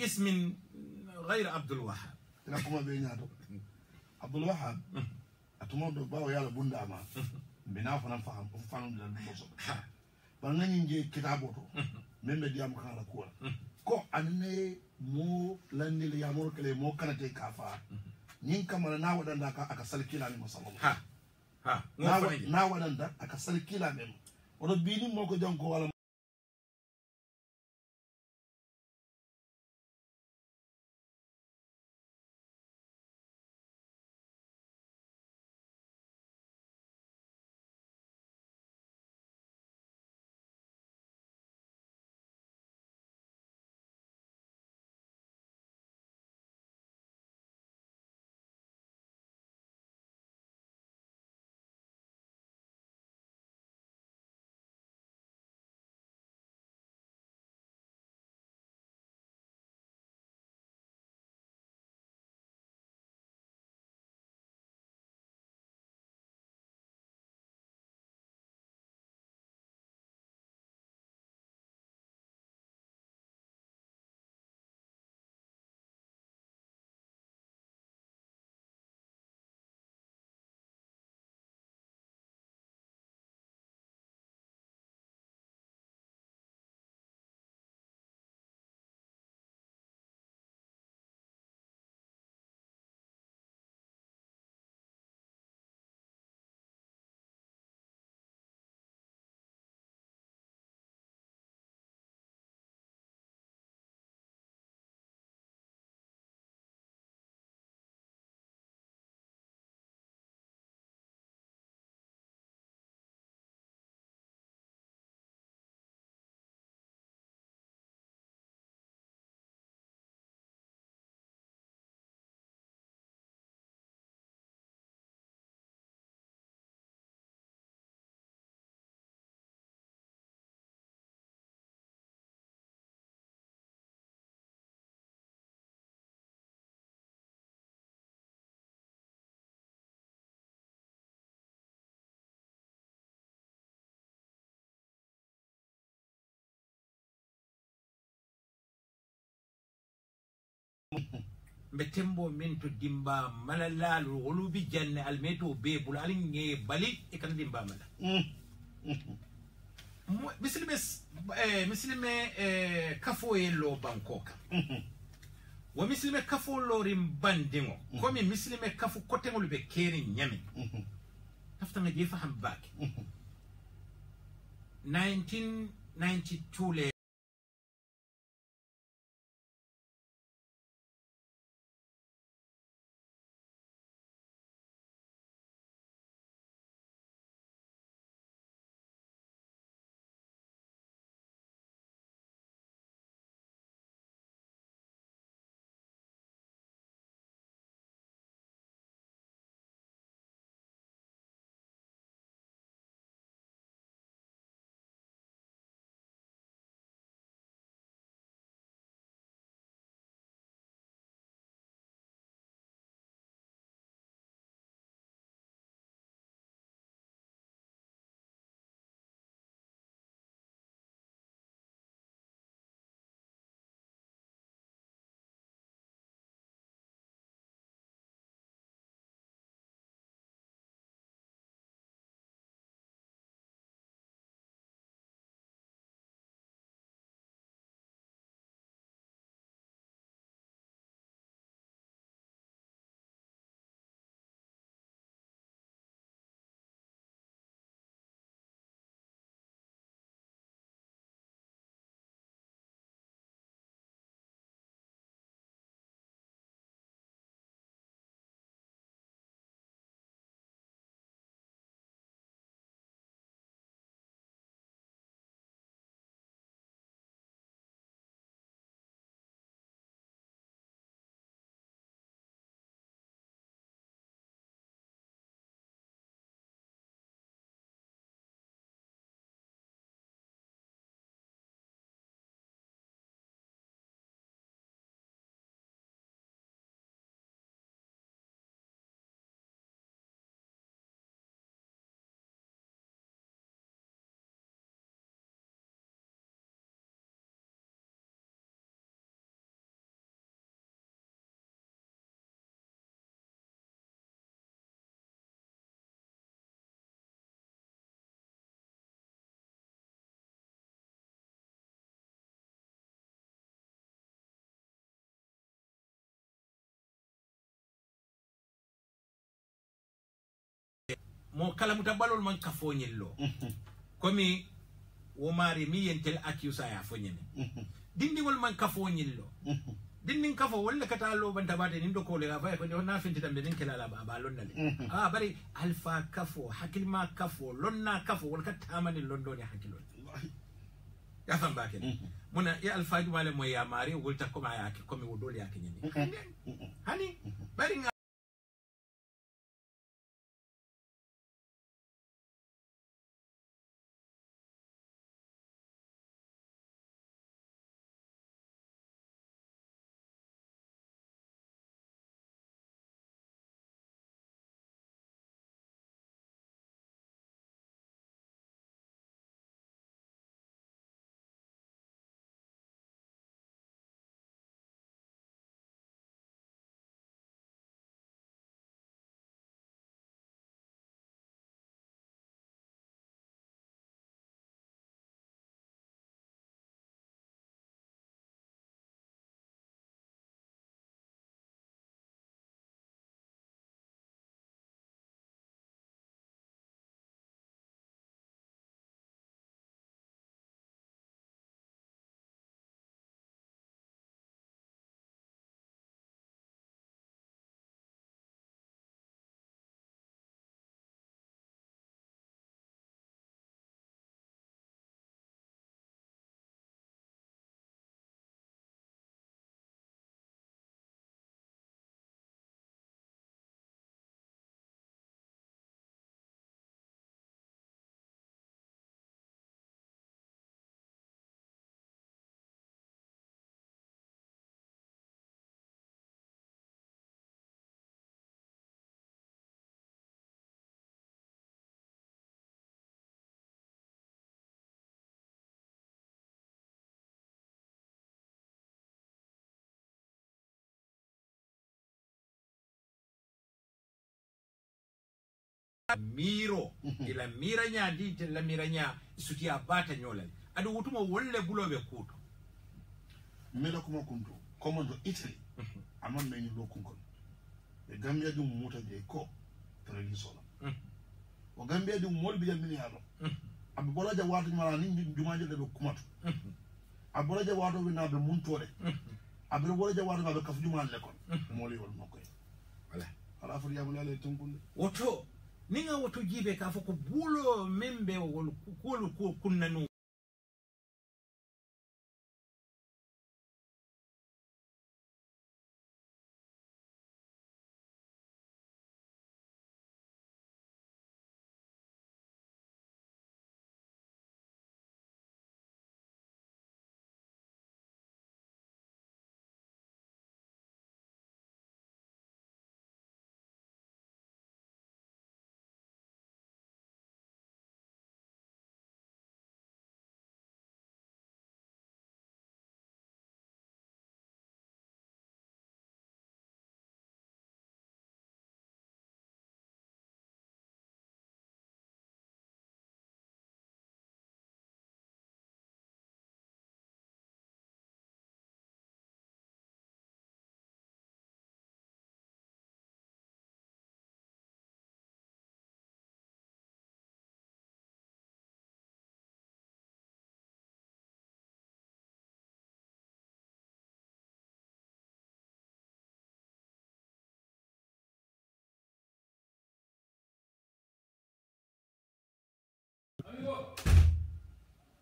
اسم غير عبد الوهاب ila kuma be nyaato Abdul Wahab atumo do bawo yalla bunda ma bina fana fanu da do so ba ngani je kitabo to membe diam kala ko anne mo landil ya mo kale mo kanate kafa nin kamar na wadanda aka salkila ne sallallahu na wadanda aka salkila ne wodo bini moko jonko wala betembo min to dimba malalalu wolubi janne almeto be bul alinge bali e kan dimba mala mislime kafo yelo bankoka wa mislime kafo lorim bandingo komi mislime kafo kotengol be keri nyame tafta nga jefa hambaki 1992 le mo kala mutabalol man kafonyello komi wo mari mi yentel accuse ya fonyene dindingol man kafonyello dindin kafo walla kata lo banta bade nin do ko le ga ko na finti tambe nin kala la ba lonnale bari alfa kafo hakil ma kafo lonna kafo wal kata mani londo ni hakilol ya fam baken muna ya alfa jumale mo ya mari wolta ko ma ya ko mi wodol ya kenyeni hani bari miro ila miranya di la miranya suti abata nyolal adu wutuma wolle bulobe kuto mela kuma kunto commando Italy amon nañu lo kunkon e Gambia dum mota je ko tradisola o Gambia dum molbi jamini halo abu bolaja watu mala ni jumaje de kumatu abu bolaja watu wina be muntore abu bolaja watu be kafu jumal lekon moli wol makoy wala ala fur yamul ale tunkunde woto ninga woto jibe ka foko bulo membe wol ko kunnanu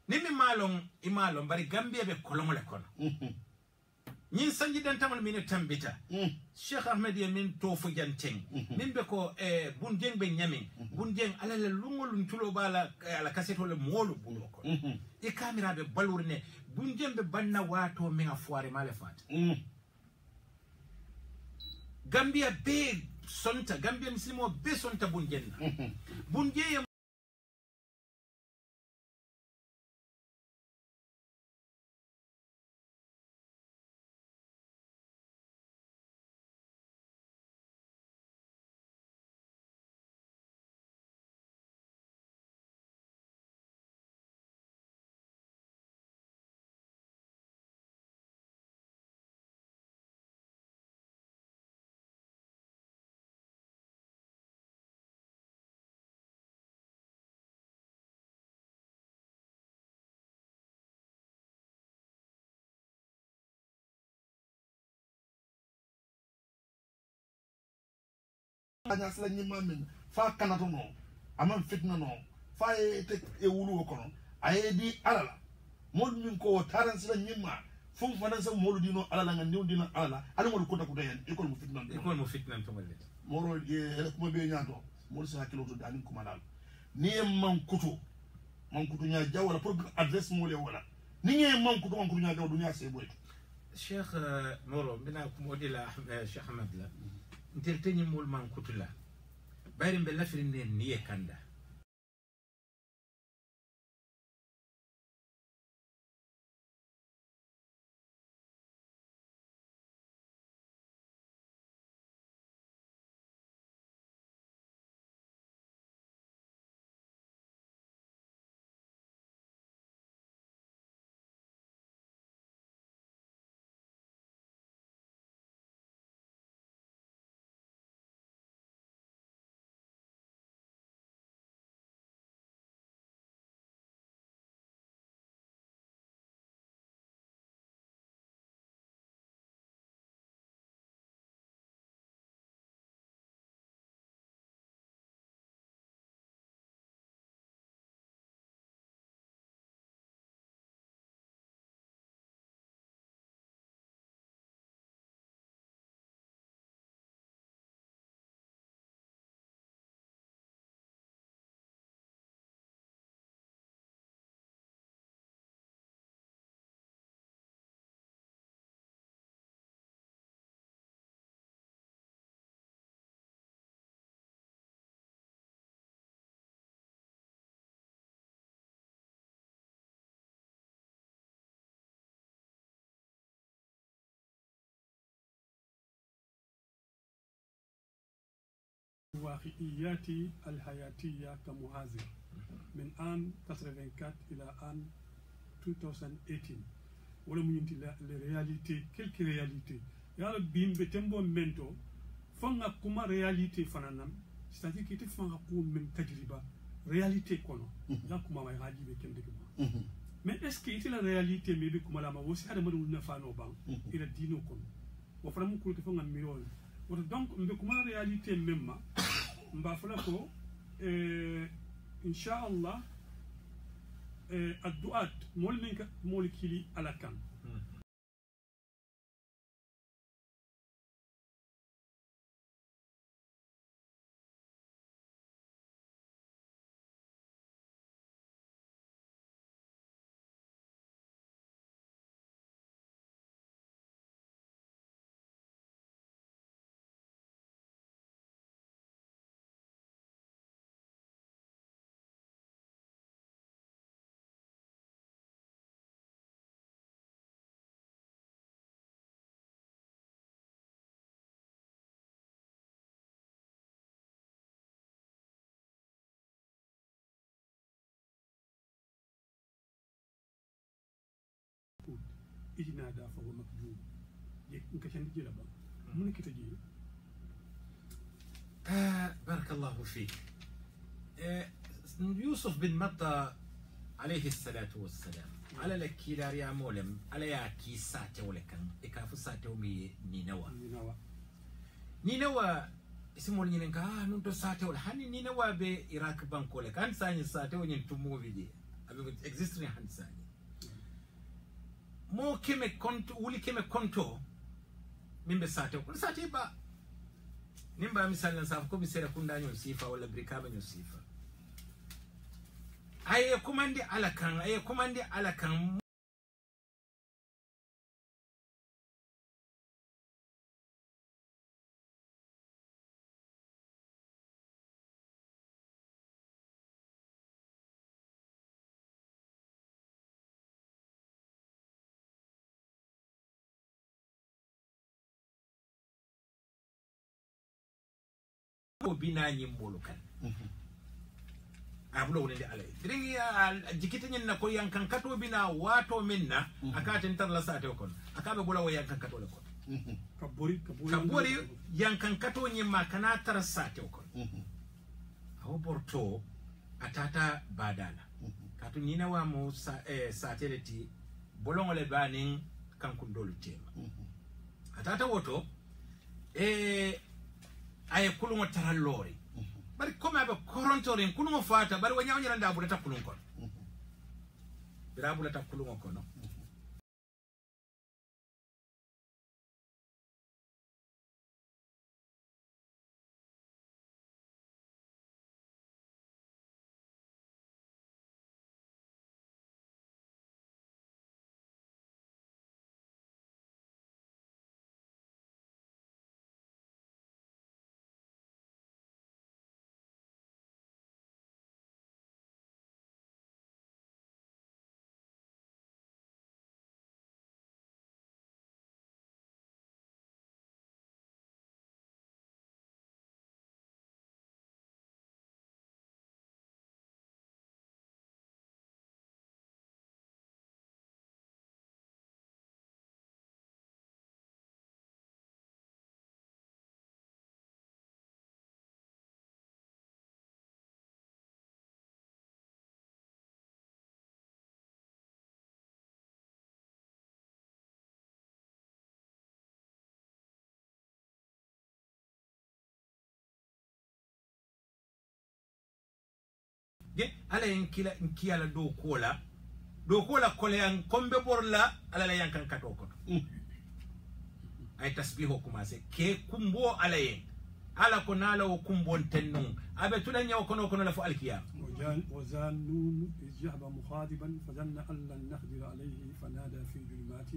nimi malong bari Gambia be kolongo le kono ñin sanji den tamal min tambita Cheikh Ahmed Yamin to fu janteng min be ko bunjeng be nyamin bunjeng alala lungol tulo bala ala kaseto le molu bulo ko e camera be balurne bunjeng be banna wato mi nga foire male fat Gambia be sonta Gambia muslimo be sonta bunjenna bunje nya sala nyima min fa kanato no amam fitna no fa te e wulu ko no aye di alala mol min ko taran sala nyima fum fanan sa molu dino alala ngan dino alala ala mol ko takuta yan e ko mo fitna to malle moro e ko be nyaato mol sa kilo to dani kuma dal ni man kutu nya jawala pour adresse mole wala ni ngi man kutu nya jaw dunya se boy Cheikh Moro bina ko modila Cheikh Ahmed la ntelteni mol man kutu la bayri be lafri ni kanda واقعيات الحياتية كمهاجر من عام 84 إلى عام 2018 ولم ينتهي للرياليتي كلك رياليتي يا بيم بتمبو منتو فانا كما رياليتي فنانم c'est-à-dire que fanga ko men tajriba réalité kono ya kuma may haji be kende kuma mais est-ce que ite la réalité me be kuma la ma wosi hada madu na fano ban ila dino kono wo fana mu ko te fanga mirol woto donc mbe kuma réalité memma mba fala ko inshallah الدعاة مول منك مول كيلي على كان إجنا دافع ومكجوب إنك كان تجي لبا منك تجي بارك الله فيك يوسف بن متى عليه الصلاة والسلام على لك يا مولم على يا كي ساته ولكن إكاف ساته مي نينوى اسمه نينكا نونتو ساته ولا هني نينوى بإراك بانكو لك أنت ساني ساته ونينتمو بدي أبي إكزيستني هن ساني mo keme konto wuli keme konto mimbe sate ko sate ba nimba misalan sa ko misera kunda nyon sifa wala brikaba nyon sifa ay kumandi alakan bina nyimbolo kan abulo wonde alay dringi jikita nyen na ko yankan kato bina wato minna akata ntar la sate ko akabe bola wo yankan kato le ko kabori yankan kato nyima kana tar sate ko awo borto atata badala katu nina wa mo sateliti bolongole banin kankun dolu tema atata woto ay kulungo tarallori bari comme abe korontorin kulungo fata bari wanya wanya nda bulata kulungo kono bira bulata kulungo kono je ala en kila do kola kole yan kombe borla ala la yankan kato koto ay tasbiho commencé ke kumbo ala yen ala ko nala o kumbon tennu abe tulan nyaw kono la fu alkiyam وزانون إذ ذهب مخاطبا فظن أن لن نقدر عليه فنادى في ظلمات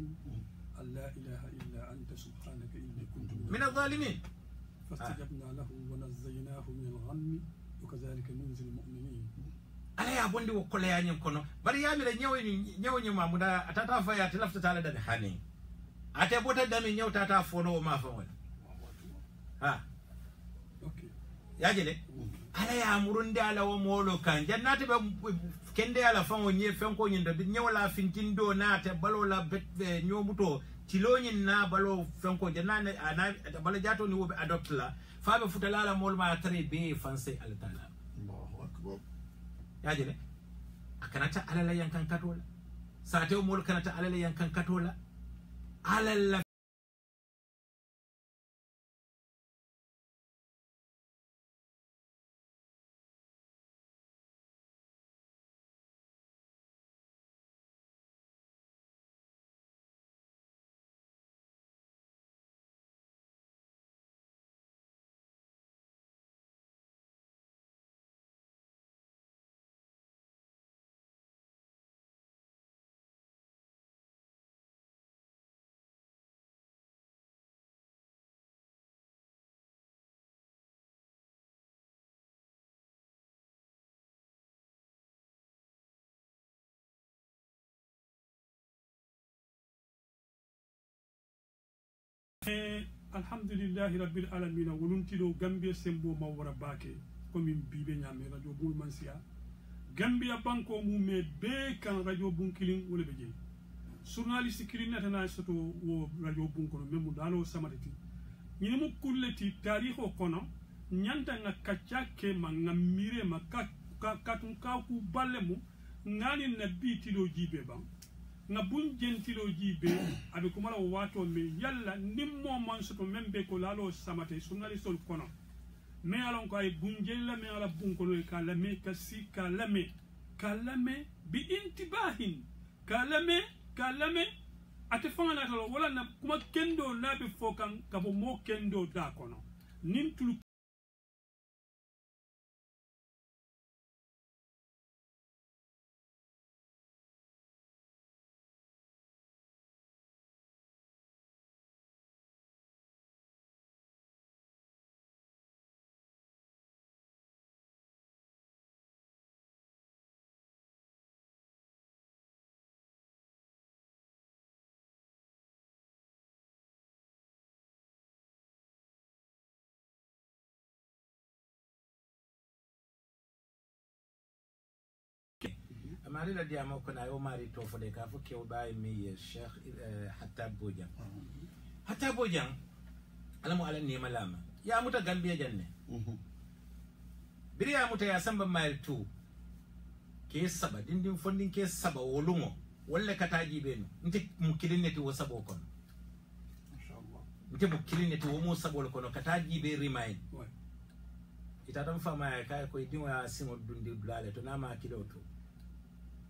أن لا إله إلا أنت سبحانك إني كنت من الظالمين فاستجبنا له ونزيناه من الغم وكذلك ننزل المؤمنين ala ya bondi wo kole ya nyen kono bari ya mi la nyaw nyuma muda atata fa ya tilafta tala da hani ate bota da mi nyaw tata fono ma fa wala ha okay ya jele ala ya murunde ala wo molo kan jannati be kende ala fa wonye fen ko nyindo nyaw la fintindo na te balo la bet nyomuto tilonyin na balo fen ko jannane ana balo jato ni wo be adopt la fa be futala la mol ma très be français al taala Allahu akbar yajele akanata alala yankan katola sate mol kanata alala yankan katola alala alhamdulillah rabbil alamin woluntilo gambia sembo mawara bake komin bibe nyame radio bul mansia gambia banko mu me be kan radio bun kilin wala be je journaliste kilin natana soto wo radio bun kono memu dalo samatati ñini mu kulleti tarikho kono nyanta nga kachake mangamire makatun ku ballemu ngani nabi tilo jibe bang nga bun jentilo jibe abe kumala wato me yalla nimmo man soto membe ko lalo samate sunali sol kono me alon ko ay bun jella me ala bun kono ka lame kasi ka lame bi intibahin ka lame ate fanga talo wala na kuma kendo nabe fokan ka bo mo kendo da kono nin tulu mari la diamo ko na yo mari to fode ka fo kew bay mi cheikh hatta bojang alamu ala ni malama ya muta gambia janne biri ya muta ya samba mail 2 ke saba dindin fondin ke saba wolungo walla kataji beno nte mukidin neti wo sabo kon inshallah nte mo kiline to mo sabol kono kataji be remind Ouais. ita dam fama kay ko dimo ya simo dundi blale to nama kiloto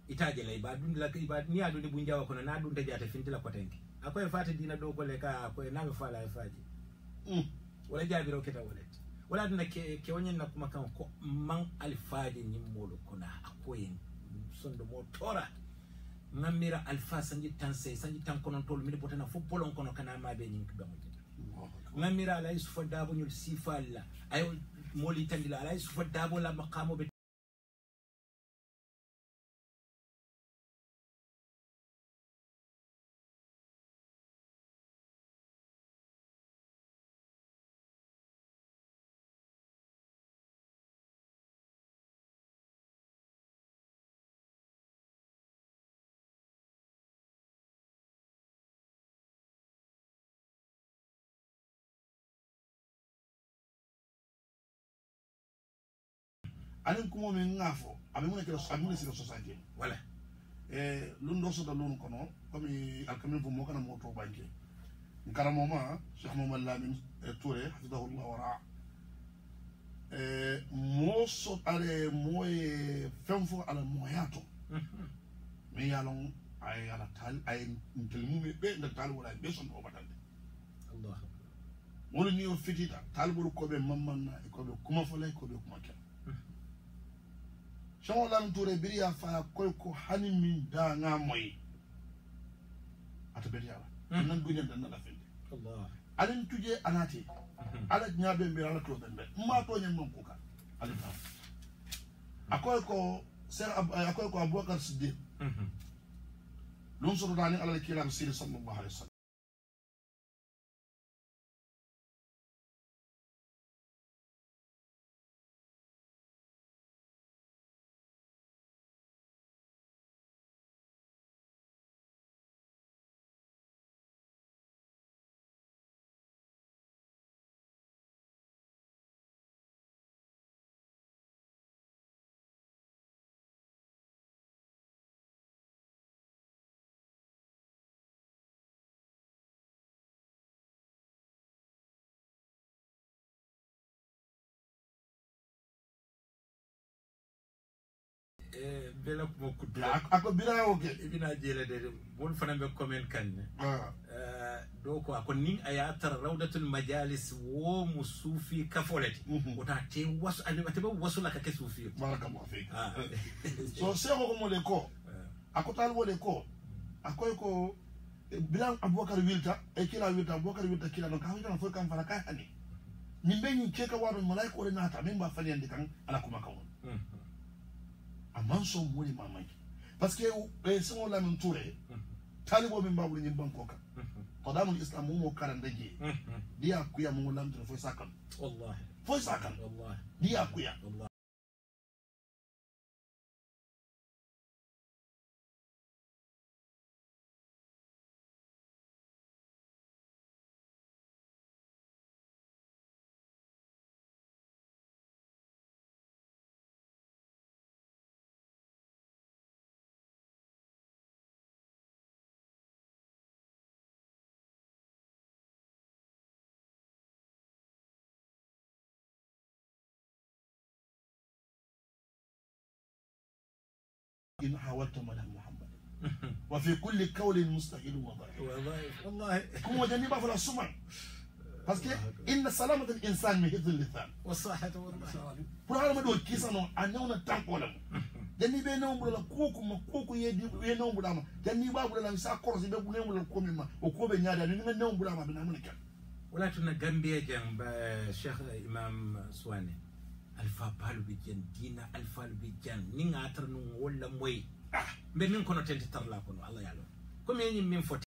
itaje lay ba dundi la ba ni adundi bu njawa kono na dunde jata fintila ko tenki akoy fati dina do ko le ka akoy na fala e faji wala jabiro keta wala dina ke wonyen na kuma kan ko man alfaji nyimmolo kono akoy sondo mo tora ngamira alfa sanji tanse sanji tan kono tol mi botana fo bolon kono kana mabe nyin kiba mo ngamira ala yusufa dabo nyul sifalla ayo moli tandila ala yusufa dabo la maqamo be anin kumo min ngafo abe mun ke amune silo society wala lundo so da lun kono comme alkamin fu mo kana moto banke nkaramo ma cheikh Mohamed Lamine Touré hafidahullah wa ra mo so are moye femfo ala moyato mi yalon ay ala tal ay ntelmu be nda tal wala be son o batande allah wala ni o fitita talbul ko be mamman ko be kuma fole ko be kuma ken Cheikh Lamine Touré biriya fa koy ko hani min da nga moy ata be yalla nan duñen dan la fende allah alin tuje anati ala nyaabe be ala to ben ma to nyen non ko ka alin fa akoy ko akoy ko Abubakar Siddiq lun so dani ala kiram sir sallallahu alaihi wasallam bela ko kuddu ako birawo ke ibina jele de bon fana be comment kan do ko akon nin ayatar rawdatul majalis wo musufi kafolati wota te wasu alibate ba wasu la ka ke sufi barakallahu fik so seko ko mo le ko akotal wo le ko akoy ko bilan Abubakar wilta e kila wilta Abubakar wilta kila don ka hawta fo kam fara ka hani nimbe ni keka wado malaika ole nata memba fani andi kan ala kuma kan aman so muli mamaki parce que Cheikh Lamine Touré talibo min babu ni banko ka qadamul islam mo karanda je dia kuya mo lam to fo sakan wallahi fo sakan wallahi dia kuya wallahi إن حاولت مدح محمد وفي كل قول مستحيل وضعيف والله كم وجنبه فلا السمع parce que إن سلامة الإنسان من حفظ اللسان والصحة والله pour هذا ما دول كيسانو أنيونا تانكولا جنبي بينهم ولا كوكو ما كوكو يدي بينهم ولا ما جنبي باب ولا مسا كورس بينهم ولا كومي ما وكوبي نيادا نينهم ولا ما بينهم كان ولا تنا غامبيا جنب الشيخ إمام سواني alfa balu bi jen dina alfa bi jan ni ngatar no wala moy be min kono tenti tarla kono Allah yalo ko min foti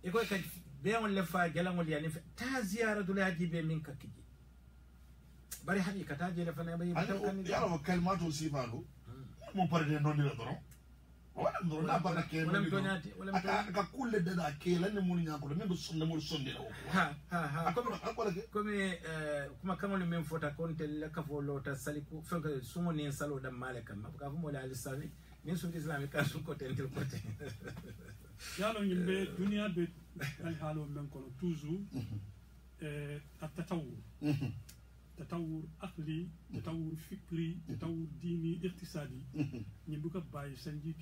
iko ka be on le fa gelangol yani ta ziyaratul haji be min kakiji bari haqiqa ta je le fa na bay ya ro kalmatu sifalo mo parde non dira doron wala ndo na ba ke wala ka kulle da ke lan mun nya ko men do sonde mo sonde ha comme kuma kamol men fota kon tel ka folo ta saliku fenka sumo ne salo da malaka ma ka fu mo la alisani min sun islamique ka su ko tel côté yalo yimbe dunia be al halo men ko toujours tatawur aqli tatawur fikri tatawur dini iqtisadi ñi ka baye sanji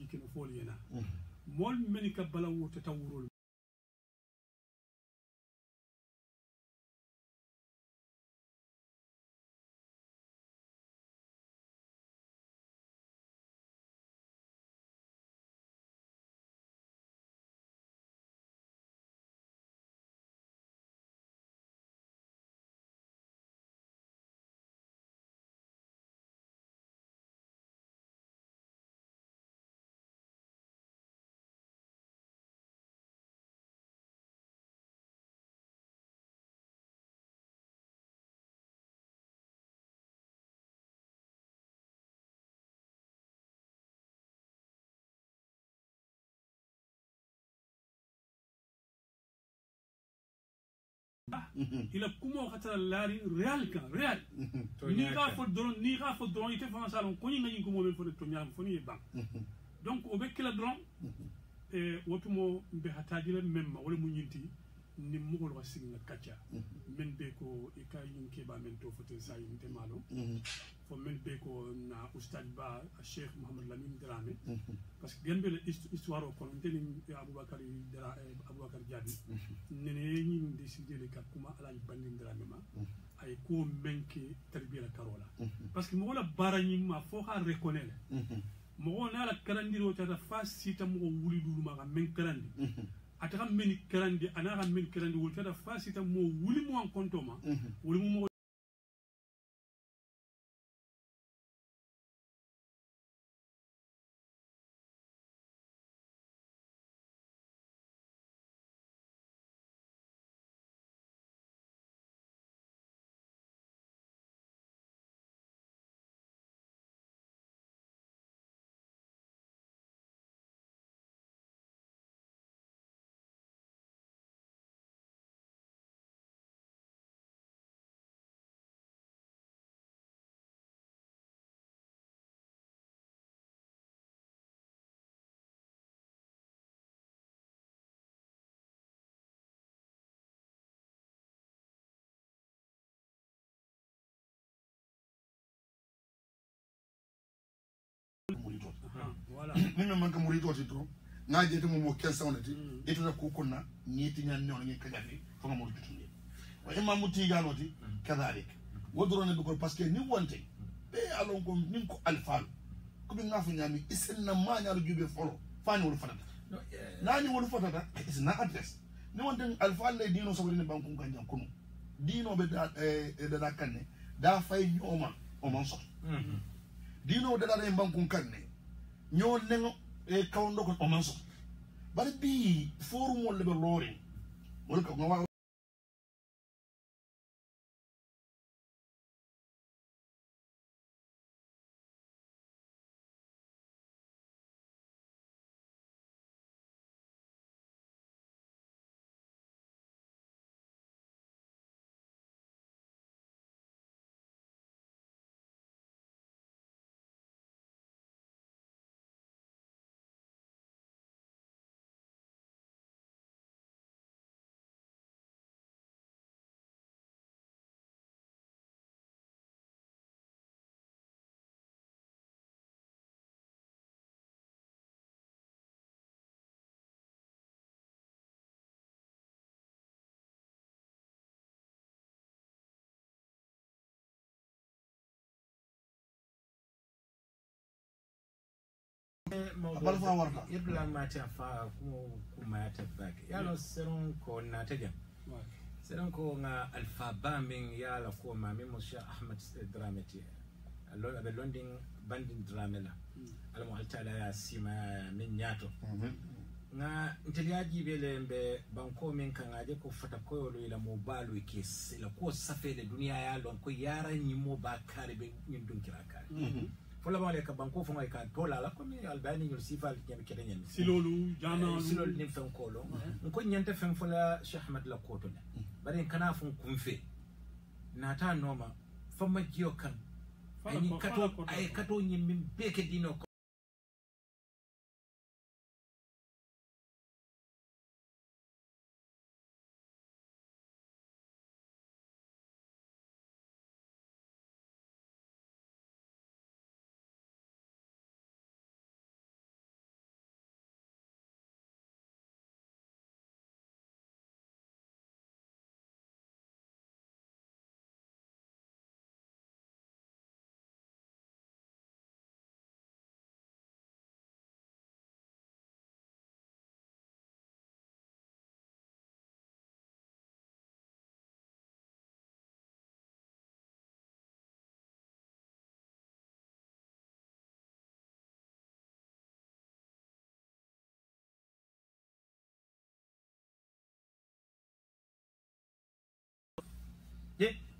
keno fol yena mol men ka balawo tatawurul ila kumo khatara lari real ni ga fo doron ite fa salon ko ni ngi ko mo fo to nyam fo ni bank donc o be kila doron wotumo be hataji le memma wala mu nyinti ni mugol wa signa katcha men be ko e kay yinke ba men to fote sa yinte malo fo men be ko na oustad ba Cheikh Mohamed Lamine Dramé parce que gembe le histoire ko non teni Aboubacar Diaby nene ñi décider le kat kuma alaji bandin Dramé ma ay ko menke tarbiya la karola parce que mo la barani ma fo ha reconnaître mo na la karandiro ta fa sita mo wuli dulu ma men karandi ataka men karandi anaka men karandi wul ta fa sita mo wuli mo en kontoma wuli mo voilà min man ka muri toti to na je to mo ken sawnati eto na ko konna nyiti nyan non ngi kagafi fo nga mo tutunde wa imam mutigano ti kadalik wodrone be ko parce que ni wonte be alon ko nin ko alfal ko be ngafu nyami isenna ma nyaaru jube folo fani wol fatata nani wol fatata is na address ni wonte alfal le dino so woni banku kanjam kono dino be da kanne da fay ñoma o man so dino da da banku kanne ñoo nengo e kawndo ko o man so bari bi forum wol be lori wol ko ngawa Balfa warka ibla mata fa kuma ya tabbaki yalo serun ko na tajam serun ko nga alfa bamin yala ko ma min Musa Ahmad Dramati allo abe London bandin Dramela almo altala ya sima min nyato nga nteliaji belembe banko men kan aje ko fata koyolo ila mo balu ke la ko safele duniya ya lon ko yara ni mo ba kare be nyim dun kira kare fola bale ka banko fo ngai ka tola la ko mi albani nyol sifal nyam kede nyen silolu jana silolu nim fen kolo ko nyanta fen fola Cheikh Ahmad la ko to ne bare kana fun kumfe nata noma fama jiyo kan ay kato nyim min beke dino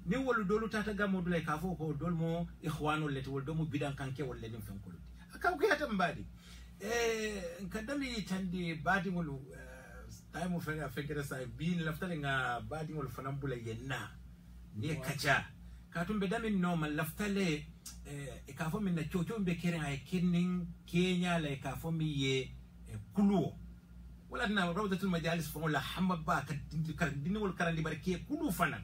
ni wolu dolu tata gammo dulay ka fo ko dol mo ikhwanul lati wol domo bidan kanke wol ledin fen ko aka ko yata mbadi kadami tandi badi wol time fe fekere sa bin laftale nga badi wol fanam bulay yenna ni kacha katumbe dami no man laftale ka fo min na chocho be kere ay kinning kenya lay ka fo mi ye kuluo wala na rawdatul majalis fa wala hamaba ka dinol karandi barke kulu fana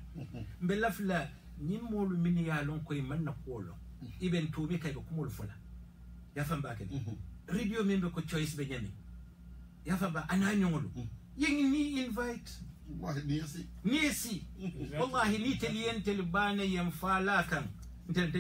mbelafla nimolu min ya lon koy man na kolo iben tobe kay ko mol fula ya famba ke radio membe ko choice be nyami ya famba ana nyongolu yengi ni invite wallahi nisi wallahi ni telien telbane yam fala kan ntel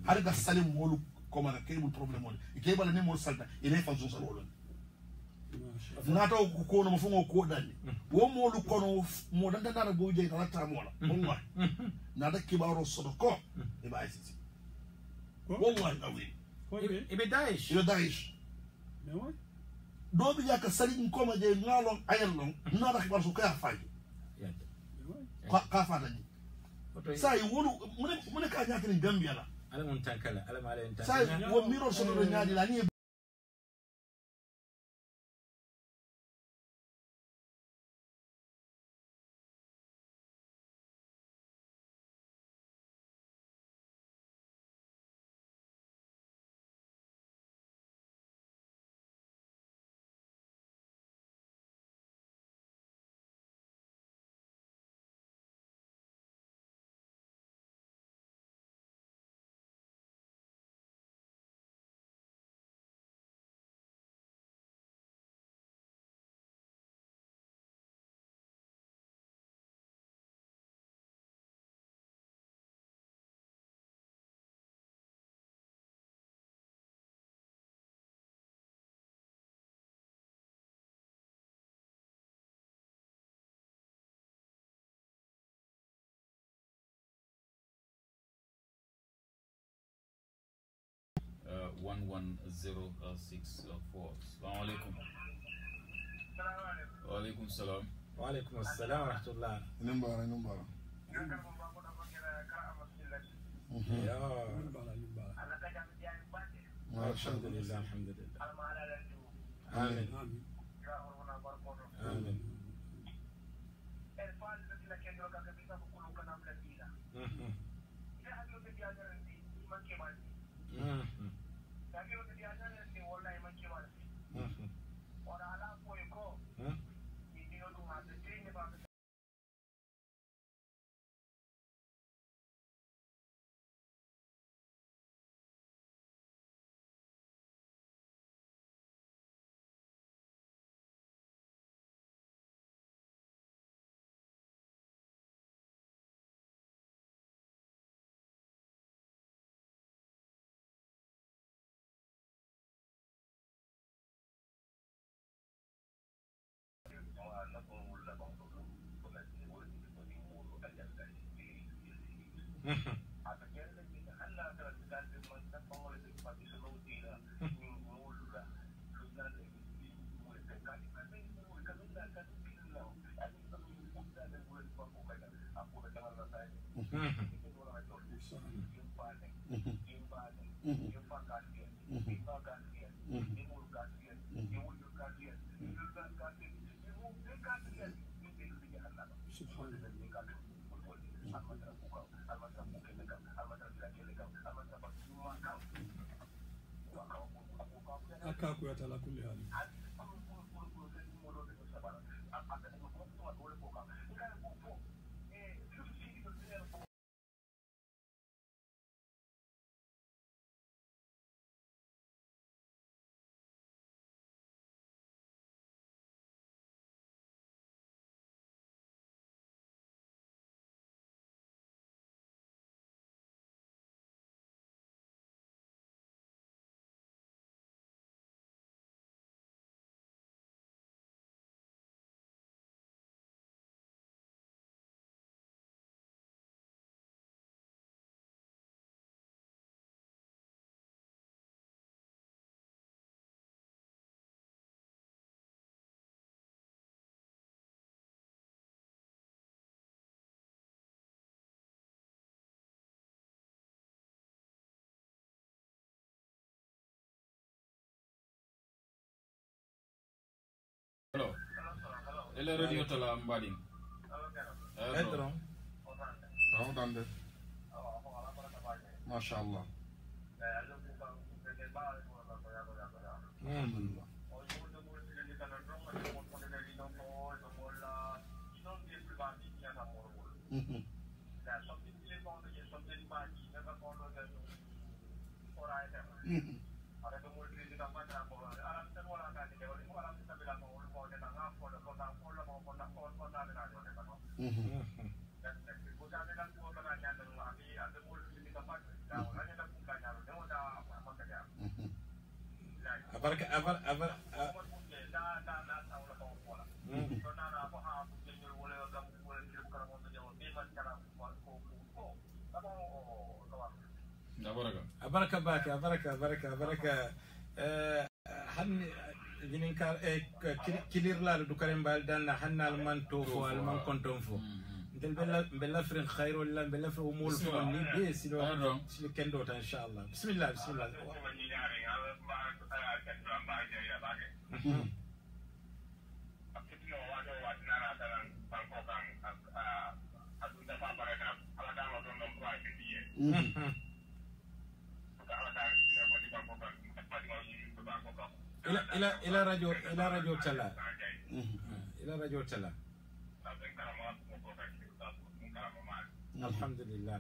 harga salim molu komana kebul problem on kebal ne mol salta ine fa zo salolon nata ko no mo fongo ko dani wo molu kono mo danda dara bo je dara ta mola wallahi nada kibaro sodoko e ba isisi wallahi awi ibe Daesh do bi yaka salim koma je ngalon ayelon nada kibar su ka faji ka fa dani sai wolu mun ka nyaka ni Gambia la ala mun tankala ala mala en sai wo miro sono do nyaadi la ni $11064. Assalamu alaikum. Wa alaikum salam. wa alaikum assalam wa rahmatullah numbara ya alhamdulillah amin akaku ya tala kulli hali Hello. Ele radio tala mbading. Edron. Ramadan de. Masha Allah. Alhamdulillah. Baraka han dinin ka kilir la du karen bal dan hanna al man to fo al man konton fo del bella frin khairul la bella fo mul fo ni be silo silo kendo ta inshallah bismillah إلى رجو تلا الحمد لله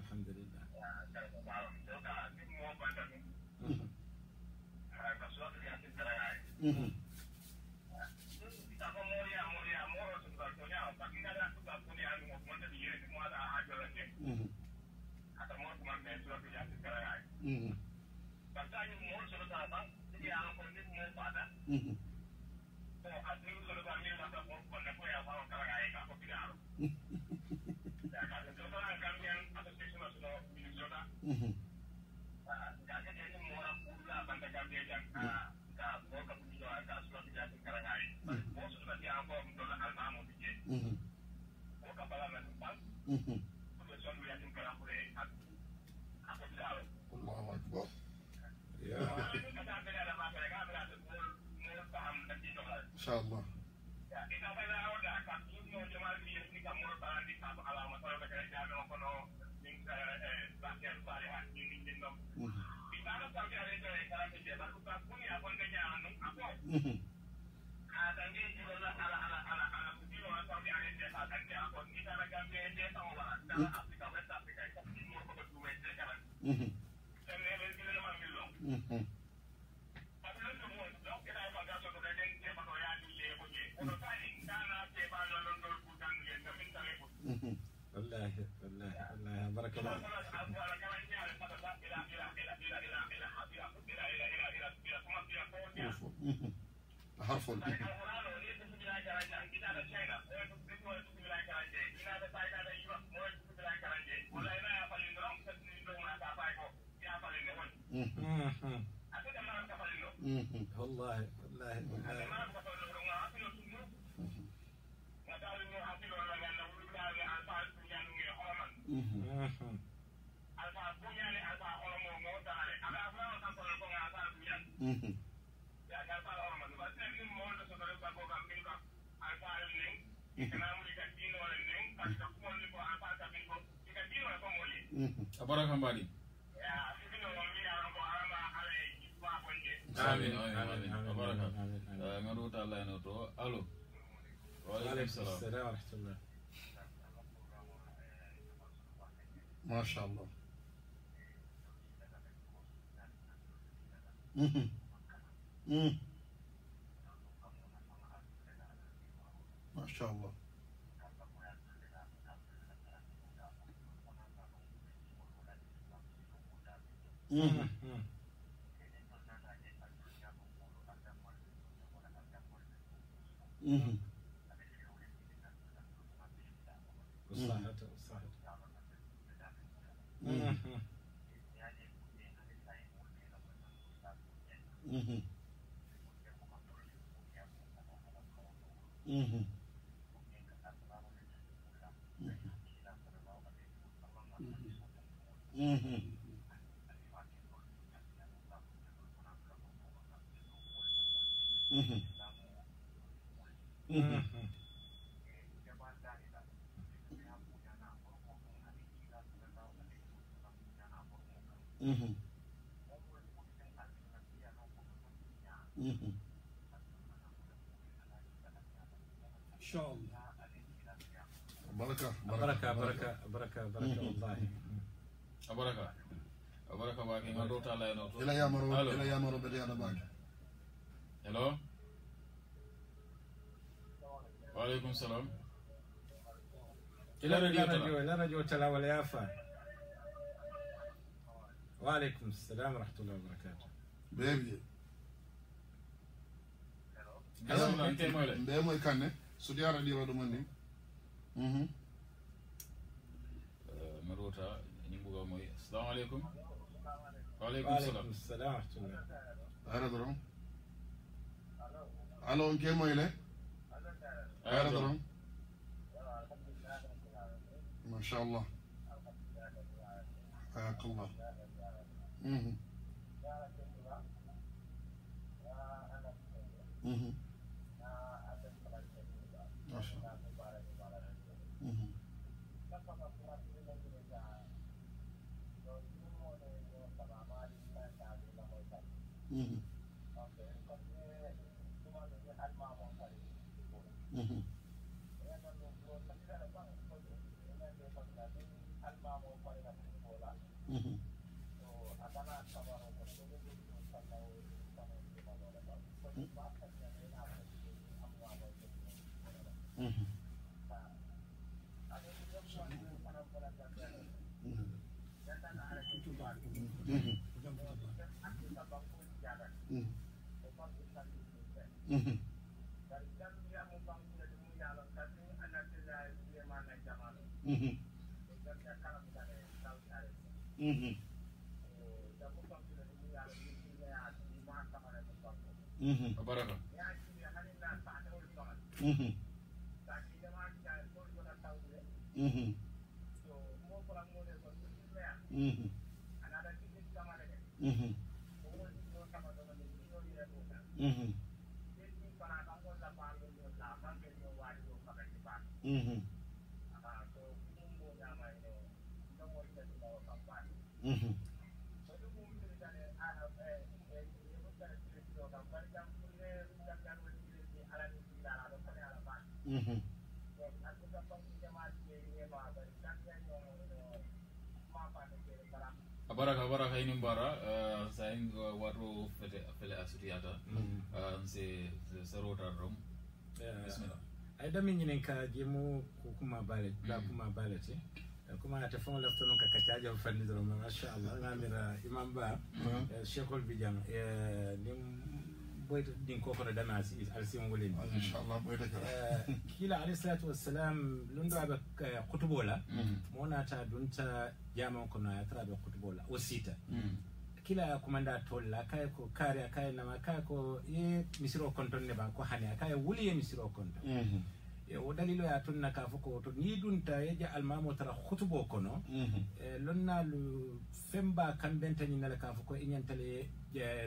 إن شاء الله. والله بارك الله حرف والله Abaraka mbadi. Amin amin abaraka. Ngadu ta Allah no to allo. Wa alaikum salam wa rahmatullah. ما شاء الله. ما شاء الله. إن شاء الله. بركة بركة بركة بركة بركة والله. Abaraka baki ngadu ta Allah no to. إلى يا مرو بدي أنا باك. Hello. Wa alaikum salam. إلى راديو تلا ولا يافا. وعليكم السلام ورحمة الله وبركاته. بيبي. Hello. Nke moyle. Mbe moy kanne. Sudi ara di rodo mandi. Marota ni mbuga moy. Assalamu alaikum. Wa وعليكم alaikum السلام ورحمة الله. Ara dorom. Allo nke moy le. Ara dorom. ما شاء الله. حياك الله. ما شاء الله. Abaraka. baraka ini bara sain watu fele asutiyata se sarota rom bismillah ay dami ñinen ka jemu kuma bale la kuma bale te kuma ta fon la tonon ka kacaja fanni do ma sha Allah ngamira imam ba cheikhul bijam nim boyta din ko ko dana si alsim wolin insha Allah boyta kila alayhi salatu wassalam lundo aba kutubola mona ta dunta jama ko na tra be kutubola osita kila kumanda tolla kay ko kare kay na kay ko e misiro konton ne ba ko hane kay wuli e misiro konton o dalilo ya tunna ka fuko to ni dunta yeja almamo tara khutubo kono lonna lu femba kan bentani nala ka fuko inyantale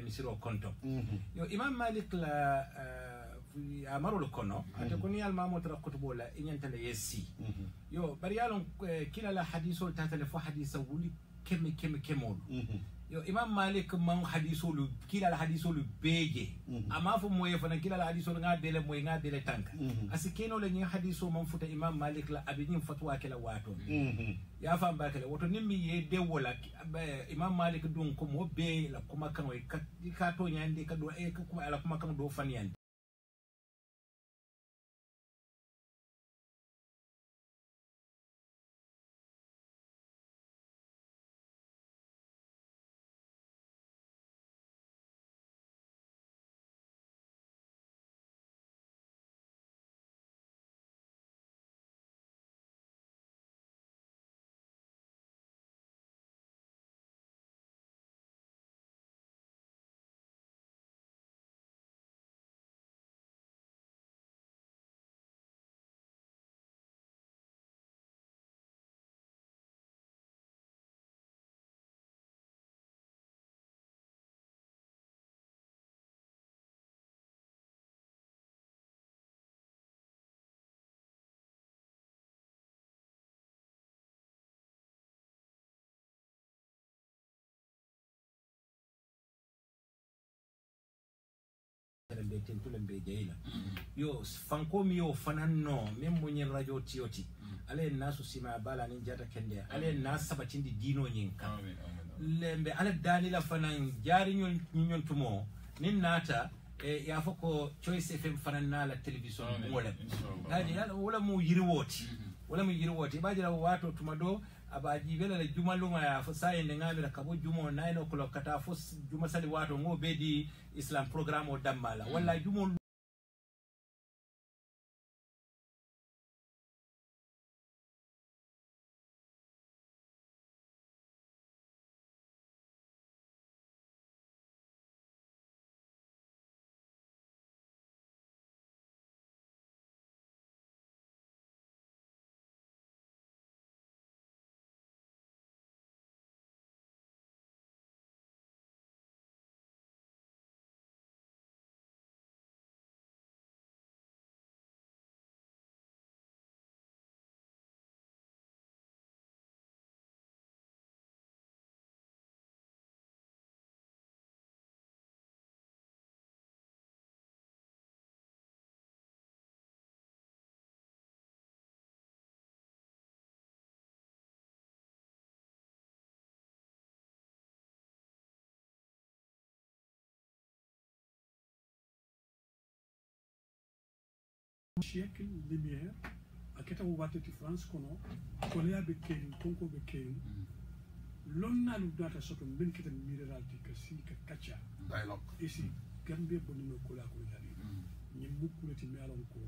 misiro konton yo imam malik la amaru kono ate koni almamo tara khutubo la inyantale yesi yo bari yalon kila la hadithul tatale fo haditha wuli kemol yo imam malik man hadisolu kila la hadisolu beje ama fo moye fana kila la hadisolu nga dele moye nga dele tanka asikeno le ni hadiso man futa imam malik la abinin fatwa kala wato ya fam ba kala woto nimmi ye de wala imam malik dun ko mo be la kuma kan way ka to nyande ka do e ko ala kuma kan do fan yande be tentulen be jeyla yo fanko mi yo fananno même mo nyen radio tioti ale nasu sima bala ni jata kende ale nas sabatindi dino nyin ka lembe ale dani la fanan jari nyon tumo nin nata ya foko choice fm fananna la television wala gaji wala mo yiriwoti bajira wato tumado abaji bela la juma lunga ya fo sayende ngamira kabo jumo 9 o'clock kata fo juma sali wato ngo bedi islam programme o dammala wala jumo siècle lumière aketa watati France kono kolea be kerin konko be kerin lonna lu data soto ben kita mineralti ka si ka kacha dialogue ici gambe bonino kola ko yani ñi mukulati mi alon ko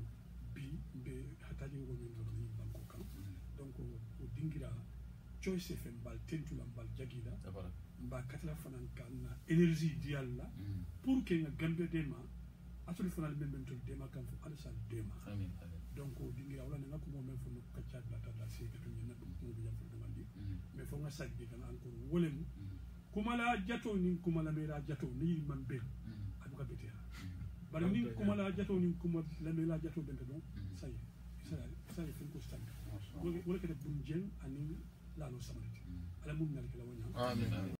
bi be hataji ngo min do ni banko kan donc o dingira choice fm bal tentula bal jagida ba katla fanan kan énergie dialla pour que nga gambe dema atuli fanal memben to dema kan fu alsal dema amin donc dingira wala nga ko mo men fu no kacca la tata se ka to ñena do mo bi jam demandi mais fo nga sajdi kan encore wolem kuma la jato ni kuma la mera jato ni man be abuka betia bari ni kuma la jato ni kuma la mera jato bente donc ça y est fin ko stand wala ka de bunjen ani la no samanati ala mun nal kala wonya amin